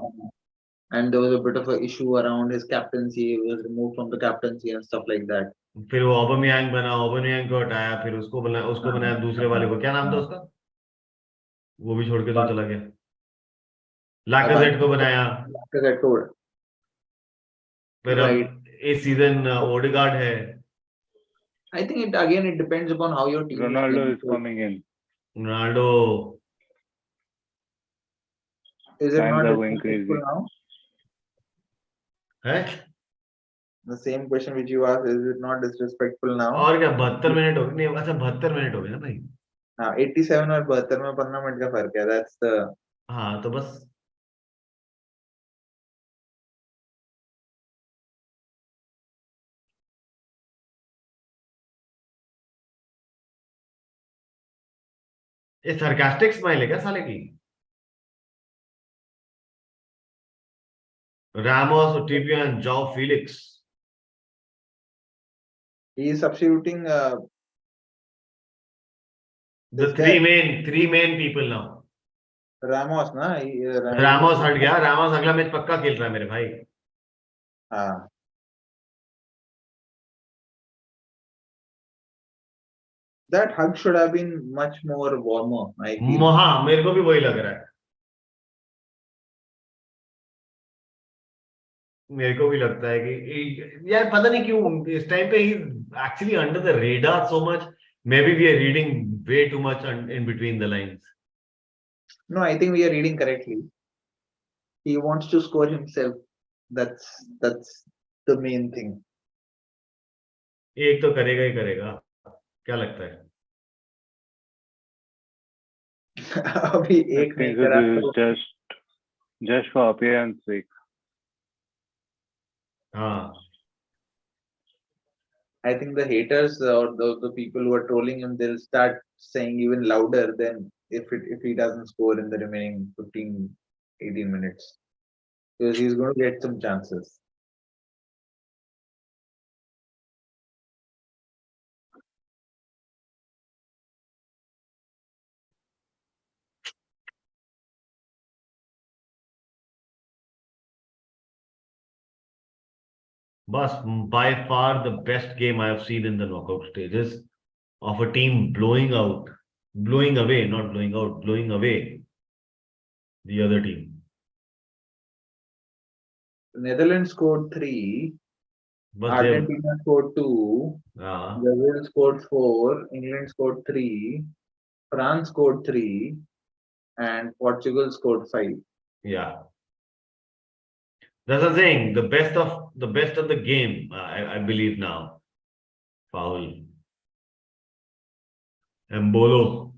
and there was a bit of an issue around his captaincy. He was removed from the captaincy and stuff like that. फिर वो ओबामयांग बना, ओबामयांग को हटाया, फिर उसको बनाया दूसरे वाले को, क्या नाम था उसका, वो भी छोड़ के तो चला गया, लाकाजेट को बनाया, फिर अब इस सीजन ओडेगार्ड है. I think it depends upon how your team Ronaldo is is coming in. Ronaldo Is it Fans not are going disrespectful crazy. now? है. The same question which you asked, is it not disrespectful now? और क्या 72 minute हो गए, नहीं अच्छा 72 minute हो गए ना भाई. हाँ, 87 और 72 में 15 मिनट का फर्क है. That's the हाँ तो बस ये सरकास्टिक स्माइल है क्या साले की. रामोस, ट्रिपियन, जाओ Felix. he is substituting The this guy three main people now. Ramos ना. रामोस हट गया, रामोस अगला मैच पक्का खेल रहा है मेरे भाई. हाँ. That hug should have been much more warmer, I feel. हाँ मेरे को भी वही लग रहा है, मेरे को भी लगता है कि यार पता नहीं क्यों इस टाइम पे ही actually under the radar so much. Maybe we are reading way too much in between the lines. No, I think we are reading correctly. He wants to score himself. That's the main thing. एक तो करेगा ही करेगा, क्या लगता है. अभी I एक नहीं think so करा this is तो just for appearance sake. हाँ I think the haters or the people who are trolling him, they'll start saying even louder than if he doesn't score in the remaining 15, 18 minutes. Because he's going to get some chances. बस by far the best game I have seen in the knockout stages of a team blowing away, not blowing out, blowing away the other team. Netherlands scored 3, बस Argentina scored 2, हाँ Brazil scored 4, England scored 3, France scored 3, and Portugal scored 5. yeah. That's what I'm saying. The best of the game, I believe now. Foul. Embolo.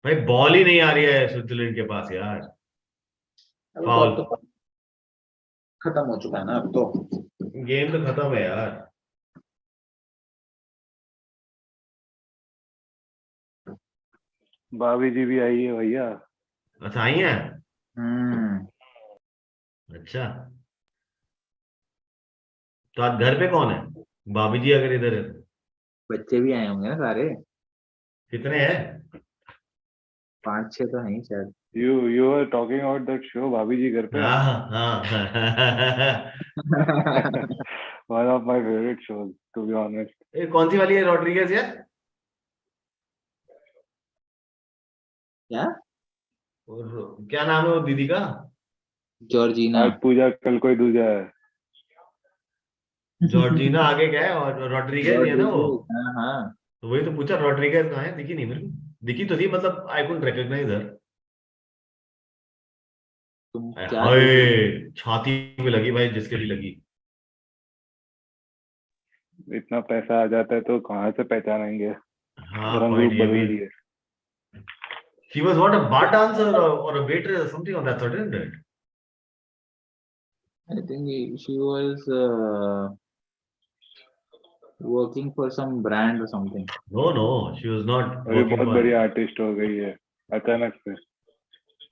भाई ball ही नहीं आ रही है Switzerland के पास यार. अब foul. तो खत्म हो चुका है ना अब तो. गेम तो खत्म है यार. भाभी जी भी आई है भैया. अच्छा आई है. अच्छा तो आज घर पे कौन है. भाभी जी अगर इधर है तो. बच्चे भी आए होंगे ना सारे. कितने हैं. 5-6 तो हैं ही शायद. You were talking about that show भाभी जी घर पे. हाँ One of my favorite shows, to be honest. ये कौन सी वाली है रॉड्रिगेज यार. क्या और क्या नाम है वो दीदी का. जॉर्जिना. आज पूजा कल कोई दूजा है. जॉर्जिना आगे क्या है, और रॉड्रिगेज है ना वो. हाँ हाँ. तो वही तो पूछा रॉड्रिगेज कहाँ है, दिखी नहीं मेरे को. दिखी तो थी मतलब आई कुडंट रिकॉग्नाइज हर. तुम क्या हाय छाती पे लगी भाई, जिसके भी लगी. इतना पैसा आ जाता है तो कहाँ से पहचानेंगे. हाँ रंग पॉइंट रूप ये बदल भी. दिए. She was what, a bar dancer or a waitress or something of that sort, isn't it? I think she was working for some brand or something. No, she was not अभी working बहुत for. बड़ी artist हो गई है अचानक से.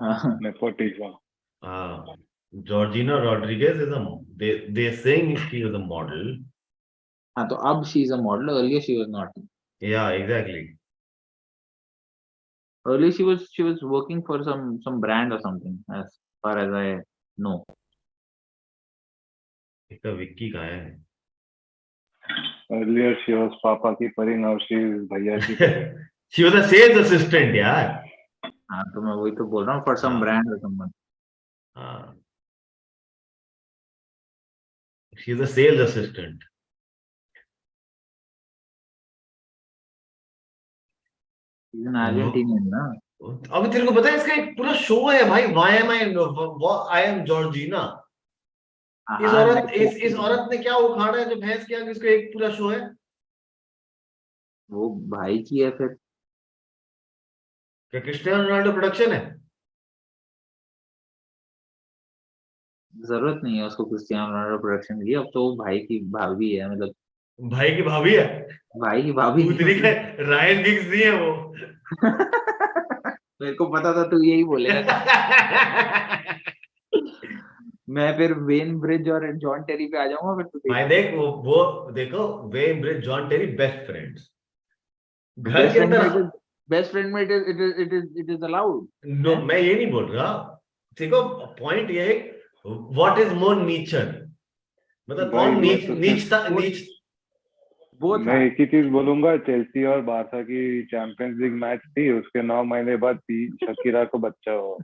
हाँ. Nepotism. Georgina Rodriguez is they saying she is a model. हाँ तो अब she is a model. Earlier she was not. Yeah, exactly. Early she was working for some brand or something, as far as I know. इसका विक्की कहाँ है? Earlier she was पापा की परी, now she is भैया की परी. She was a sales assistant यार. हाँ, तो मैं वही तो बोल रहा हूँ, for some हाँ. brand or someone. हाँ. She is a sales assistant. She's an Argentinian ना. अभी तेरे को पता है इसका एक पूरा शो है भाई. Why am I am Georgina. इस हाँ, औरत इस औरत ने क्या उखाड़ा है जो भैंस किया, इसका एक पूरा शो है. वो भाई की है फिर. क्या क्रिस्टियानो रोनाल्डो प्रोडक्शन है? जरूरत नहीं है उसको क्रिस्टियानो रोनाल्डो प्रोडक्शन की, अब तो वो भाई की भाभी है, मतलब भाई की भाभी है. भाई की भाभी नहीं, उतनी है. रायन गिग्स नहीं है वो. मेरे को पता था तू यही बोलेगा. मैं फिर वेन ब्रिज और जॉन टेरी पे आ जाऊंगा फिर तू. भाई देख वो देखो, वेन ब्रिज जॉन टेरी बेस्ट फ्रेंड्स. घर बेस्ट के फ्रेंड अंदर. में बेस्ट फ्रेंड में इट इज अलाउड. नो, मैं ये नहीं बोल रहा. देखो पॉइंट ये है, व्हाट इज मोर नीचर. मतलब कौन नीच. वो मैं एक ही चीज बोलूंगा, चेल्सी और बारसा की चैंपियंस लीग मैच थी, उसके 9 महीने बाद शकीरा को बच्चा हुआ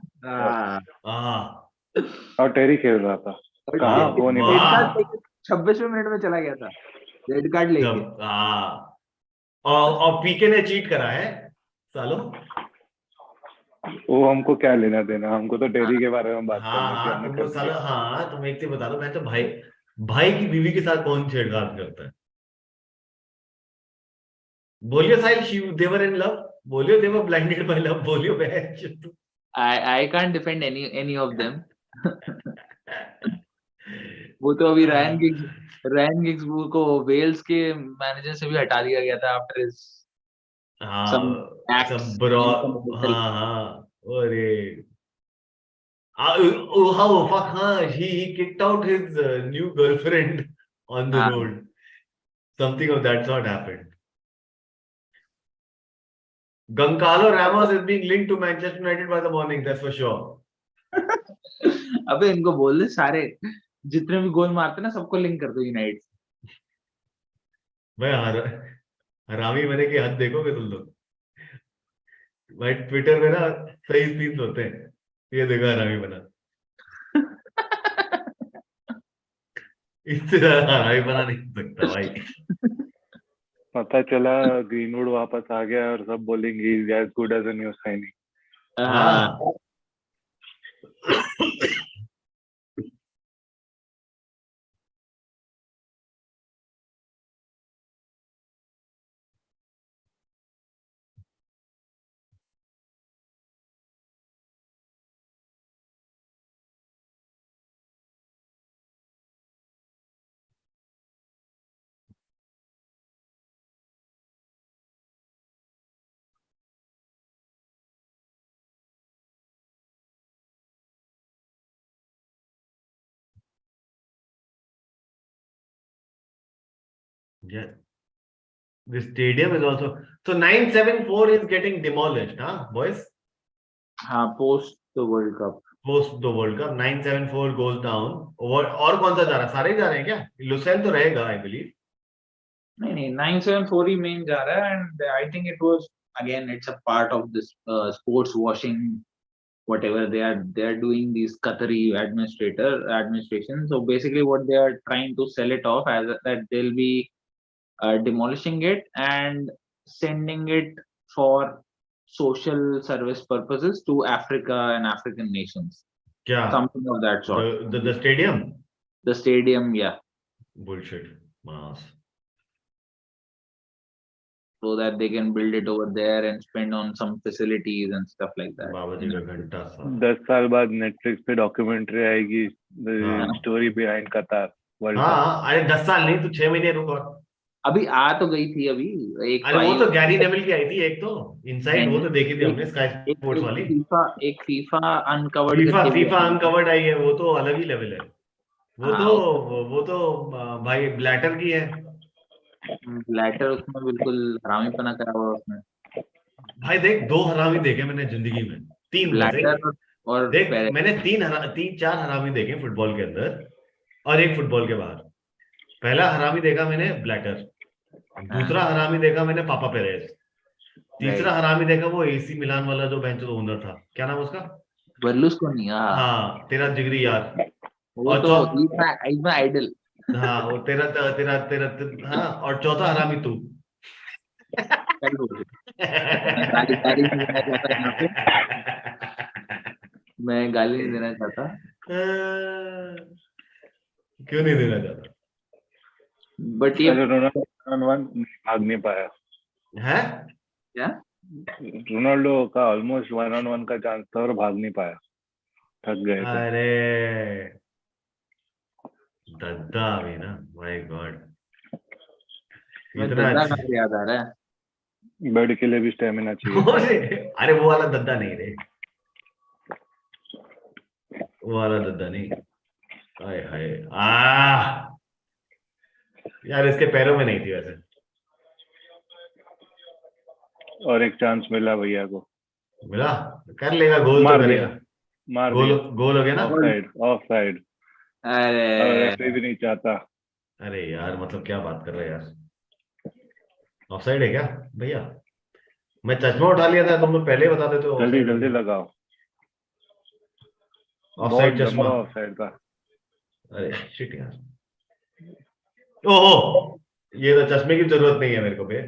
और टेरी खेल रहा था. कहाँ वो नहीं रेड वाह. कार्ड लेके 26वें मिनट में चला गया था, रेड कार्ड लेके. और पीके ने चीट करा है सालों. वो हमको क्या लेना देना, हमको तो टेरी के बारे में बात करनी थी, हमने तुमको कर साला. दिया. हाँ, तुम एक चीज बता दो. मैं तो भाई की बीवी के साथ कौन छेड़छाड़ करता है? बोलियो साहिल, they were in love. बोलियो they were blinded by love. बोलियो बहन. I can't defend any of them. वो तो अभी रायन गिग्स को वेल्स के मैनेजर से भी हटा दिया गया था after his some acts sub bro. in some hotel. हाँ. अरे. Oh, how fuck, he kicked out his new girlfriend on the हाँ. road. Something of that sort happened. Goncalo Ramos is being linked to Manchester United by the morning, that's for sure. अबे इनको बोल दे सारे जितने भी गोल मारते ना सबको लिंक कर दो यूनाइटेड. भाई हरामी बने की हद देखोगे तुम लोग. भाई ट्विटर में ना सही सीन्स होते हैं. ये देखो हरामी बना. इससे ज्यादा हरामी बना नहीं सकता भाई. पता चला ग्रीनवुड वापस आ गया और सब बोलेंगे he is as good as a new signing. हाँ. Yeah. The stadium is also, so 974 is getting demolished, huh, boys? हाँ, post the World Cup. Post the World Cup, 974 goes down. और कौन सा जा रहा है? सारे ही जा रहे हैं क्या? लुसेल तो रहेगा, I believe. नहीं 974 ही मेन जा रहा है, and I think it was again it's a part of this sports washing, whatever they are doing, these Qatari administration. So basically what they are trying to sell it off as that they'll be demolishing it and sending it for social service purposes to Africa and African nations. क्या? Something of that sort. The stadium? The stadium, yeah. Bullshit. Mass. So that they can build it over there and spend on some facilities and stuff like that. बाबा जी का घंटा सा. 10 साल बाद Netflix पे documentary आएगी, story behind कतार world cup. हाँ, अरे 10 साल नहीं तो 6 महीने रुको. अभी आ तो गई थी अभी एक. अरे वो तो गैरी नेविल की आई थी एक, तो इनसाइड वो तो देखी थी हमने स्काई स्पोर्ट्स वाली. एक फीफा अनकवर्ड फीफा अनकवर्ड आई है, वो तो अलग ही लेवल है. वो तो भाई ब्लैटर की है. ब्लैटर उसमें बिल्कुल हरामीपना करा हुआ उसमें. भाई देख 2 हरामी देखे मैंने जिंदगी में, 3 बस एक। ब्लैटर और देख पेरेस। मैंने 3-4 हरामी देखे फुटबॉल के अंदर और एक फुटबॉल के बाहर। पहला हरामी देखा मैंने ब्लैटर, हाँ दूसरा हरामी देखा मैंने पापा पेरेस, तीसरा राइट। हरामी देखा वो एसी मिलान वाला जो बेंच ओनर था, क्या नाम उसका? बर्लुस्कोनी, हाँ। हाँ तेरा जिगरी यार। वो और तो इज माय आइडल। हाँ वो तेरा तेरा तेरा, हाँ और चौथा हरामी तू। चल हो गया। मैं गाली गाली नहीं देना चाहता यहाँ पे। मैं गाली नहीं देना चाहता। क्यों नहीं देना चाहता? बट ये अरे रोनाल्डो भाग नहीं पाया। है क्या, रोनाल्डो का ऑलमोस्ट 1-on-1 का चांस था और भाग नहीं पाया, थक गए थे। अरे दद्दा भी ना, माय गॉड, मैं इतना दद्दा अच्छा। कहाँ से याद आ रहा है। बेड के लिए भी स्टेमिना चाहिए। अरे वो वाला दद्दा नहीं रे, वो वाला दद्दा नहीं। हाय हाय यार इसके पैरों में नहीं थी वैसे। और एक चांस मिला भैया को, मिला, कर लेगा गोल तो मार दिया, करेगा। मार गोल दिया। गोल हो गया ना। Of side, of side. और अरे रेफरी भी नहीं चाहता। अरे यार मतलब क्या बात कर रहे हैं यार, ऑफसाइड है क्या भैया? मैं चश्मा उठा लिया था, तुम लोग पहले ही बता देते हो जल्दी ऑफसाइड है जल्दी क्या। लगाओ, बहुत ऑफसाइड जमा चश्मा। ऑफसाइड का। अरे शिट यार, ओहो, ये तो चश्मे की जरूरत नहीं है मेरे को बे।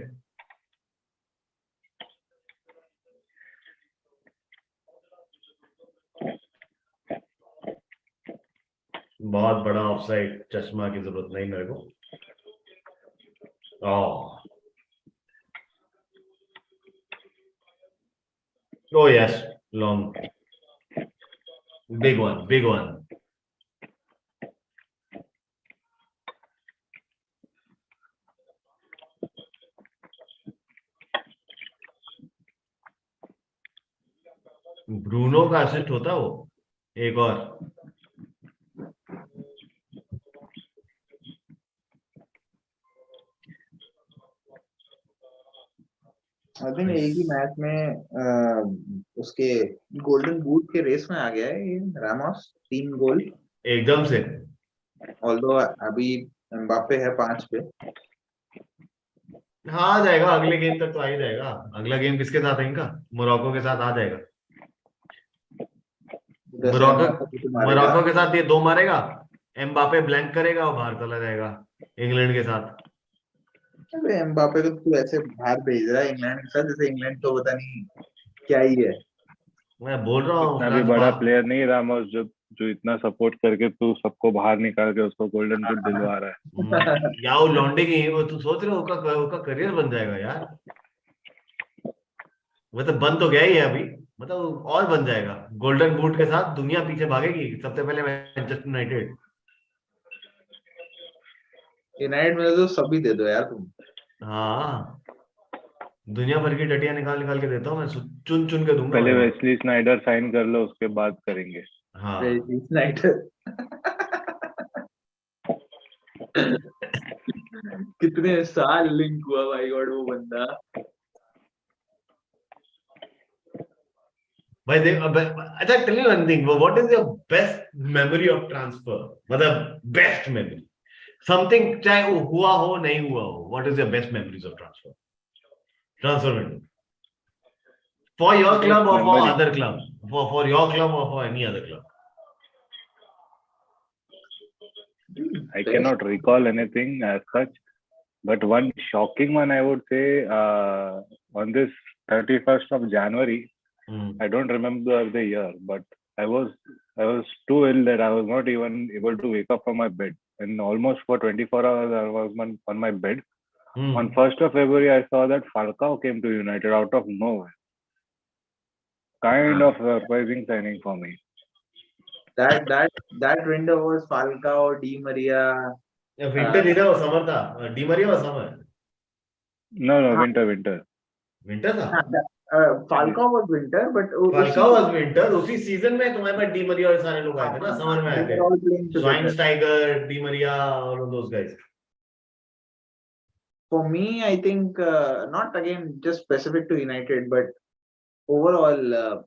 बहुत बड़ा ऑफसाइड, चश्मा की जरूरत नहीं मेरे को। Oh oh yes, long, big one big one. Bruno का असिस्ट होता वो, एक और। आई थिंक एक ही मैच में उसके गोल्डन बूट के रेस में आ गया है ये रामोस, 3 गोल। एकदम से। ऑल्दो अभी एम्बापे है 5 पे। हाँ आ जाएगा, अगले गेम तक तो आ ही जाएगा। अगला गेम किसके साथ है इनका? मोरक्को के साथ आ जाएगा। जैसे मोरक्को, एम्बापे को तो मारेगा। मोरक्को के साथ ये 2 मारेगा, एम्बापे ब्लैंक करेगा और बाहर चला जाएगा इंग्लैंड के साथ। अबे एम्बापे को तू ऐसे बाहर भेज रहा है इंग्लैंड के साथ, जैसे इंग्लैंड तो पता नहीं क्या ही है। मैं बोल रहा हूँ इतना भी फ्रांस बड़ा प्लेयर नहीं रामोस जो जो इतना सपोर्ट करके तू सबको बाहर निकाल के उसको गोल्डन बूट दिलवा रहा है। या वो लौंडे की वो तू सोच रहे हो उसका करियर बन जाएगा यार। वो तो बन तो गया ही है अभी, मतलब और बन जाएगा। गोल्डन बूट के साथ दुनिया पीछे भागेगी, सबसे पहले मैनचेस्टर यूनाइटेड। यूनाइटेड में तो सभी दे दो यार तुम। हाँ दुनिया भर की टटिया निकाल निकाल के देता हूँ मैं, चुन चुन के दूंगा पहले भाई वहां। वेस्ली स्नाइडर साइन कर लो, उसके बाद करेंगे। हाँ यूनाइटेड कितने साल लिंक हुआ भाई गॉड वो बंदा। भाई देख अच्छा tell me one thing, what is your best memory of transfer, मतलब बेस्ट मेमोरी समथिंग, चाहे वो हुआ हो नहीं हुआ हो, what is your best memories of transfer, transfer window, for your club best और for memory, other club, for your club और for any other club. I cannot recall anything as such, but one shocking one I would say, on this 31st of January, I don't remember the year, but I was I was too ill that I was not even able to wake up from my bed. And almost for 24 hours, I was on my bed. On 1st of February, I saw that Falcao came to United out of nowhere. Kind of surprising signing for me. that window was Falcao, Di Maria. Winter नहीं था वो, summer था, D Maria और summer. No, no, हाँ, winter. Winter था। Falcao was winter, but Falcao was winter, उसी season में तुम्हारे पास डी मरिया और सारे लोग आए थे ना, समर में they आए थे। were all playing together. Schweinsteiger, Di Maria और those guys. For me, I think not again just specific to United, but overall,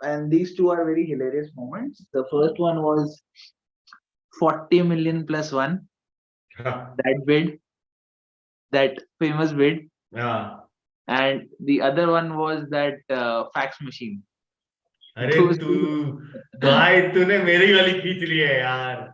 and these two are very hilarious moments. The first one was 40 million plus one, that bid, that famous bid, हाँ and the other one was that fax machine. अरे Those तू two, भाई तूने मेरी वाली खींच ली है यार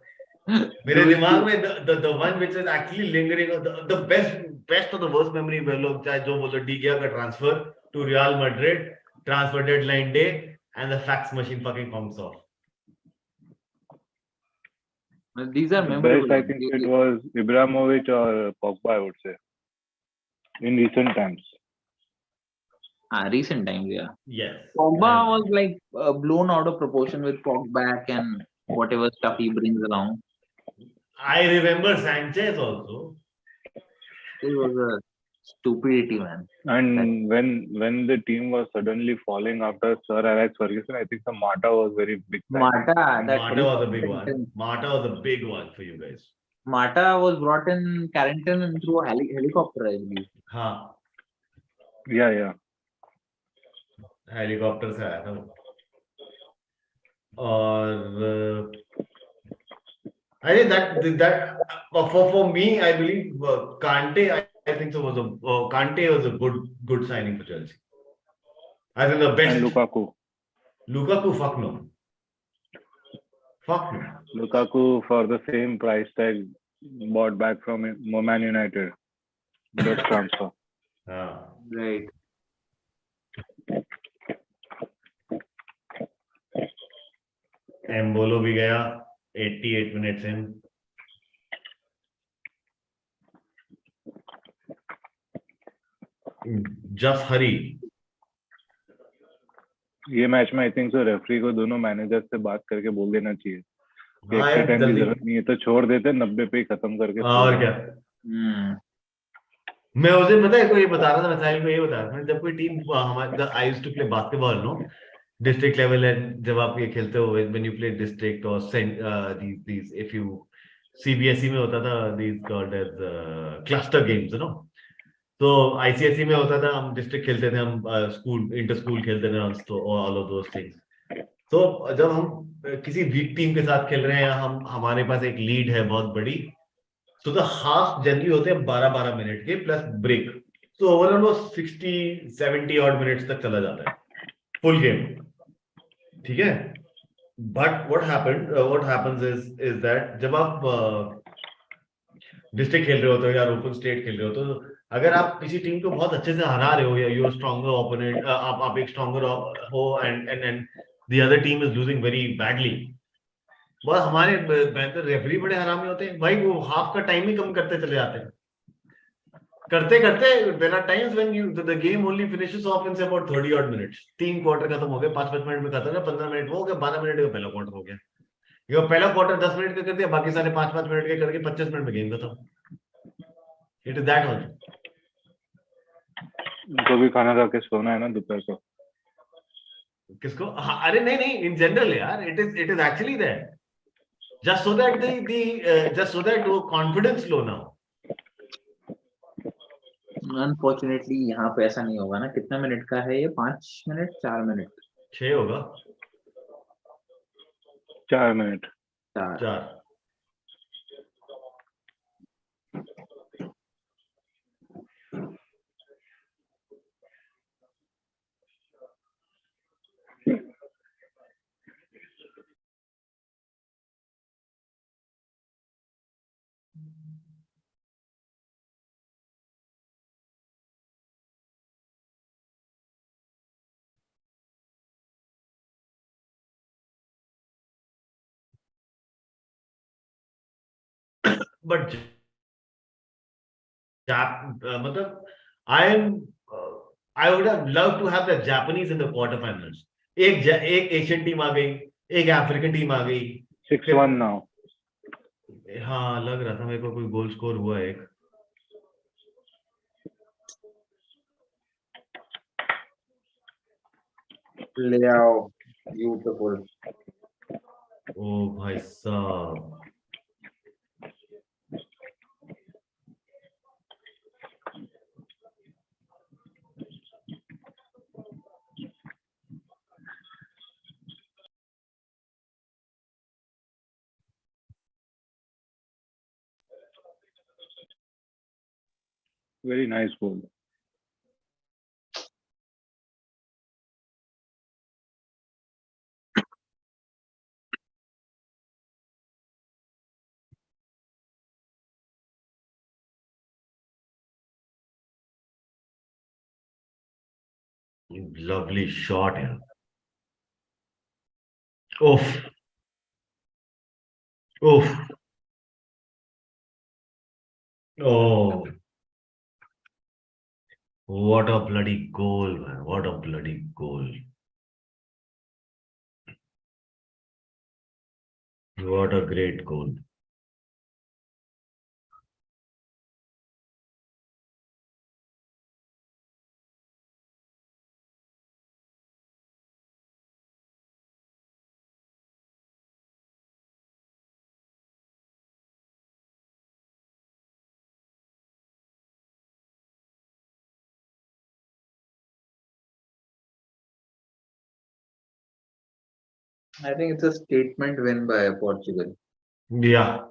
मेरे those दिमाग two. में the one which is actually lingering the best of the worst memory वे लोग चाहे जो बोलो डी गया का transfer to Real Madrid transfer deadline day and the fax machine fucking comes off. These are The memorable best, I ones. think it was Ibrahimovic or Pogba, I would say, in recent times. Recent times, yeah. Yes. Pogba was like blown out of proportion with Pogba and whatever stuff he brings along. I remember Sanchez also. It was a stupidity, man. And when the team was suddenly falling after Sir Alex Ferguson, I think the Mata was very big time. Mata, that Mata was a big helicopter one. Mata was a big one for you guys. Mata was brought in Carrington through a helicopter, I believe. हाँ Yeah. Helicopter से आया था वो। और I think that for me I believe Kante I think so was a Kante was a good signing for Chelsea. I think the best. And Lukaku. Lukaku, fuck no. Fuck no. Lukaku for the same price tag bought back from Man United. Best transfer. Right. Embolo भी गया 88 minutes in. Just hurry. ये match में I think so referee को दोनों manager से बात करके बोल देना चाहिए कि हाँ एक्स्ट्रा यार, टाइम की जल्दी। जरूरत नहीं है तो छोड़ देते 90 पे ही खत्म करके और क्या मैं उस दिन पता है कोई बता रहा था मैं साहिल को ये बता रहा था जब कोई टीम हमारे I used to play basketball no district level and जब आप ये खेलते हो व्हेन यू प्ले डिस्ट्रिक्ट और these if you CBSE में होता था these called as cluster games no तो ICSE में होता था हम डिस्ट्रिक्ट खेलते थे हम स्कूल इंटर स्कूल खेलते थे तो ऑल ऑफ दोस थिंग्स तो जब हम किसी वीक टीम के साथ खेल रहे हैं हम हमारे पास एक लीड है बहुत बड़ी तो द हाफ जनरली होते हैं 12-12 मिनट के प्लस ब्रेक तो ओवरऑल वो 60-70 ऑड मिनट्स तक चला जाता है फुल गेम ठीक है but what happens is that जब आप डिस्ट्रिक्ट खेल रहे होते हो या ओपन स्टेट खेल रहे हो तो अगर आप किसी टीम को बहुत अच्छे से हरा रहे हो या यूर स्ट्रॉन्गर ओपोनेंट आप एक स्ट्रॉन्गर हो and the other team is losing very badly बस हमारे बेहतर रेफरी बड़े हरामी होते हैं भाई वो हाफ का टाइम ही कम करते चले जाते हैं करते करते there are times when you the game only finishes off in से अबाउट 30 ऑड मिनट्स 3 क्वार्टर खत्म हो गए 5-5 मिनट में खत्म है 15 मिनट वो हो गया 12 मिनट का पहला क्वार्टर हो गया ये पहला क्वार्टर 10 मिनट का कर दिया बाकी सारे 5-5 मिनट के करके 25 मिनट में गेम खत्म इट इज दैट ऑल उनको भी खाना खा के सोना है ना दोपहर को किसको अरे नहीं इन जनरल यार it is actually that just so that just so that वो confidence लो ना अनफॉर्चुनेटली यहाँ पे ऐसा नहीं होगा ना कितना मिनट का है ये 5 मिनट 4 मिनट 6 होगा 4 मिनट 4 but मतलब I would have loved to have the Japanese in the quarterfinals एक एशियन टीम आ गई एक अफ्रीकन टीम आ गई 6-1 now हाँ लग रहा था मेरे को कोई गोल स्कोर हुआ एक ले आओ ब्यूटीफुल ओ भाई साहब Very nice goal. Lovely shot, yeah. Oof, oof. Oh, what a bloody goal, man. What a bloody goal. What a great goal. I think it's a statement win by Portugal. Yeah.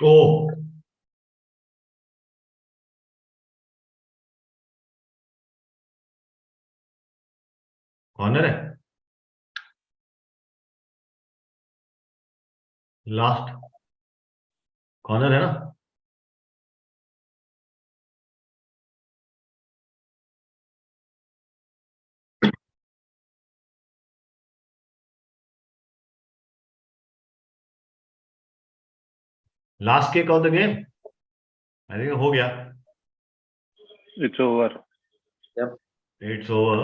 Oh, corner है last corner है ना last kick off the game I think हो गया It's over. Yep, it's over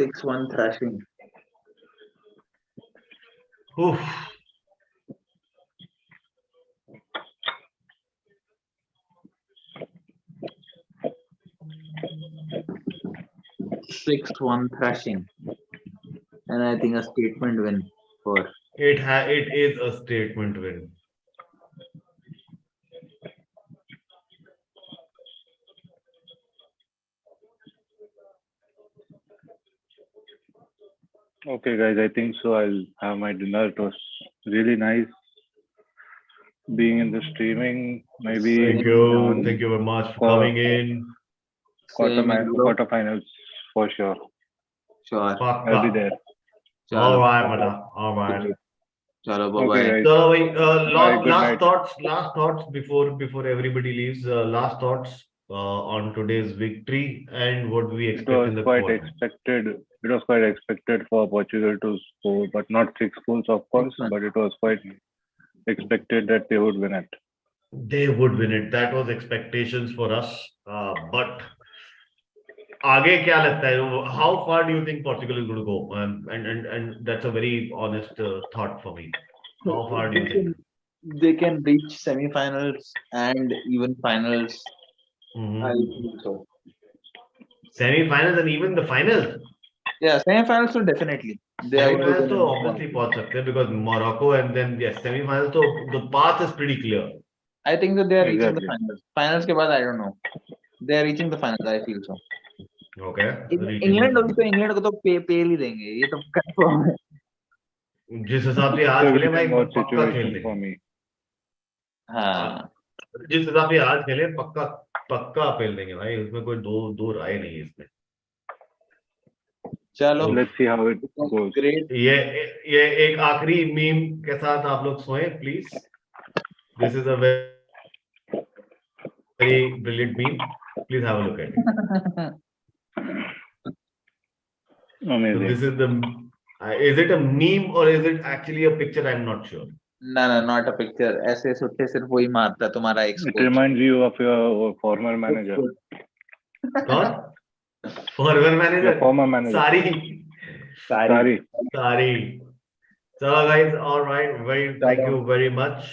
6-1 thrashing. उफ 6-1 thrashing. And I think a statement win for it is a statement win Okay, guys, I think so. I'll have my dinner. It was really nice being in the streaming. Maybe thank you very much for coming in same in Europe. quarterfinals for sure. Sure. I'll be there. all right brother all right Chalo, bye Okay, bye. guys. so bhai, Bye, good last night. thoughts before everybody leaves last thoughts on today's victory and what we It expect was in the quite quarter expected. It was quite expected for Portugal to score, but not 6 goals, of course. 6-1. But it was quite expected that they would win it. they would win it that was expectations for us but आगे क्या लगता है how far do you think Portugal is going to go and that's a very honest thought for me how far do you think They can reach semi-finals and even finals. Mhm. I think so. Semi-finals and even the finals Yeah, semi-finals so definitely. They are going to semi-finals win तो in obviously finals. पहुंच सकते हैं because Morocco and then yes semi-finals तो the path is pretty clear I think that they are reaching the Exactly. finals. Finals के बाद I don't know. They are reaching the finals. I feel so. okay reaching the England finals. तो England को तो पेल ही देंगे ये तो confirm है जिस हिसाब से It's आज a खेले भाई win-win पक्का खेल situation for देंगे me. हाँ जिस हिसाब से आज खेले पक्का पक्का फेल देंगे भाई उसमें कोई दो राय नहीं है इसमें चलो Let's see how it goes. Great ये एक आखिरी मीम के साथ आप लोग सोएं please this is a very brilliant meme please have a look at it Amazing. This is the is it a meme or is it actually a picture I'm not sure ना ना not a picture ऐसे सुट्टे सिर्फ वही मारता है तुम्हारा x It coach reminds you of your former manager. कौन forward Your manager former manager. सारी Sorry. So guys, all right. Thank you very much.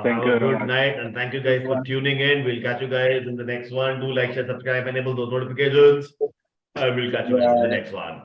Thank Have you a very good much. night and thank you guys for tuning in. We'll catch you guys in the next one. Do like, share, subscribe, enable those notifications. And we'll catch you guys in the next one.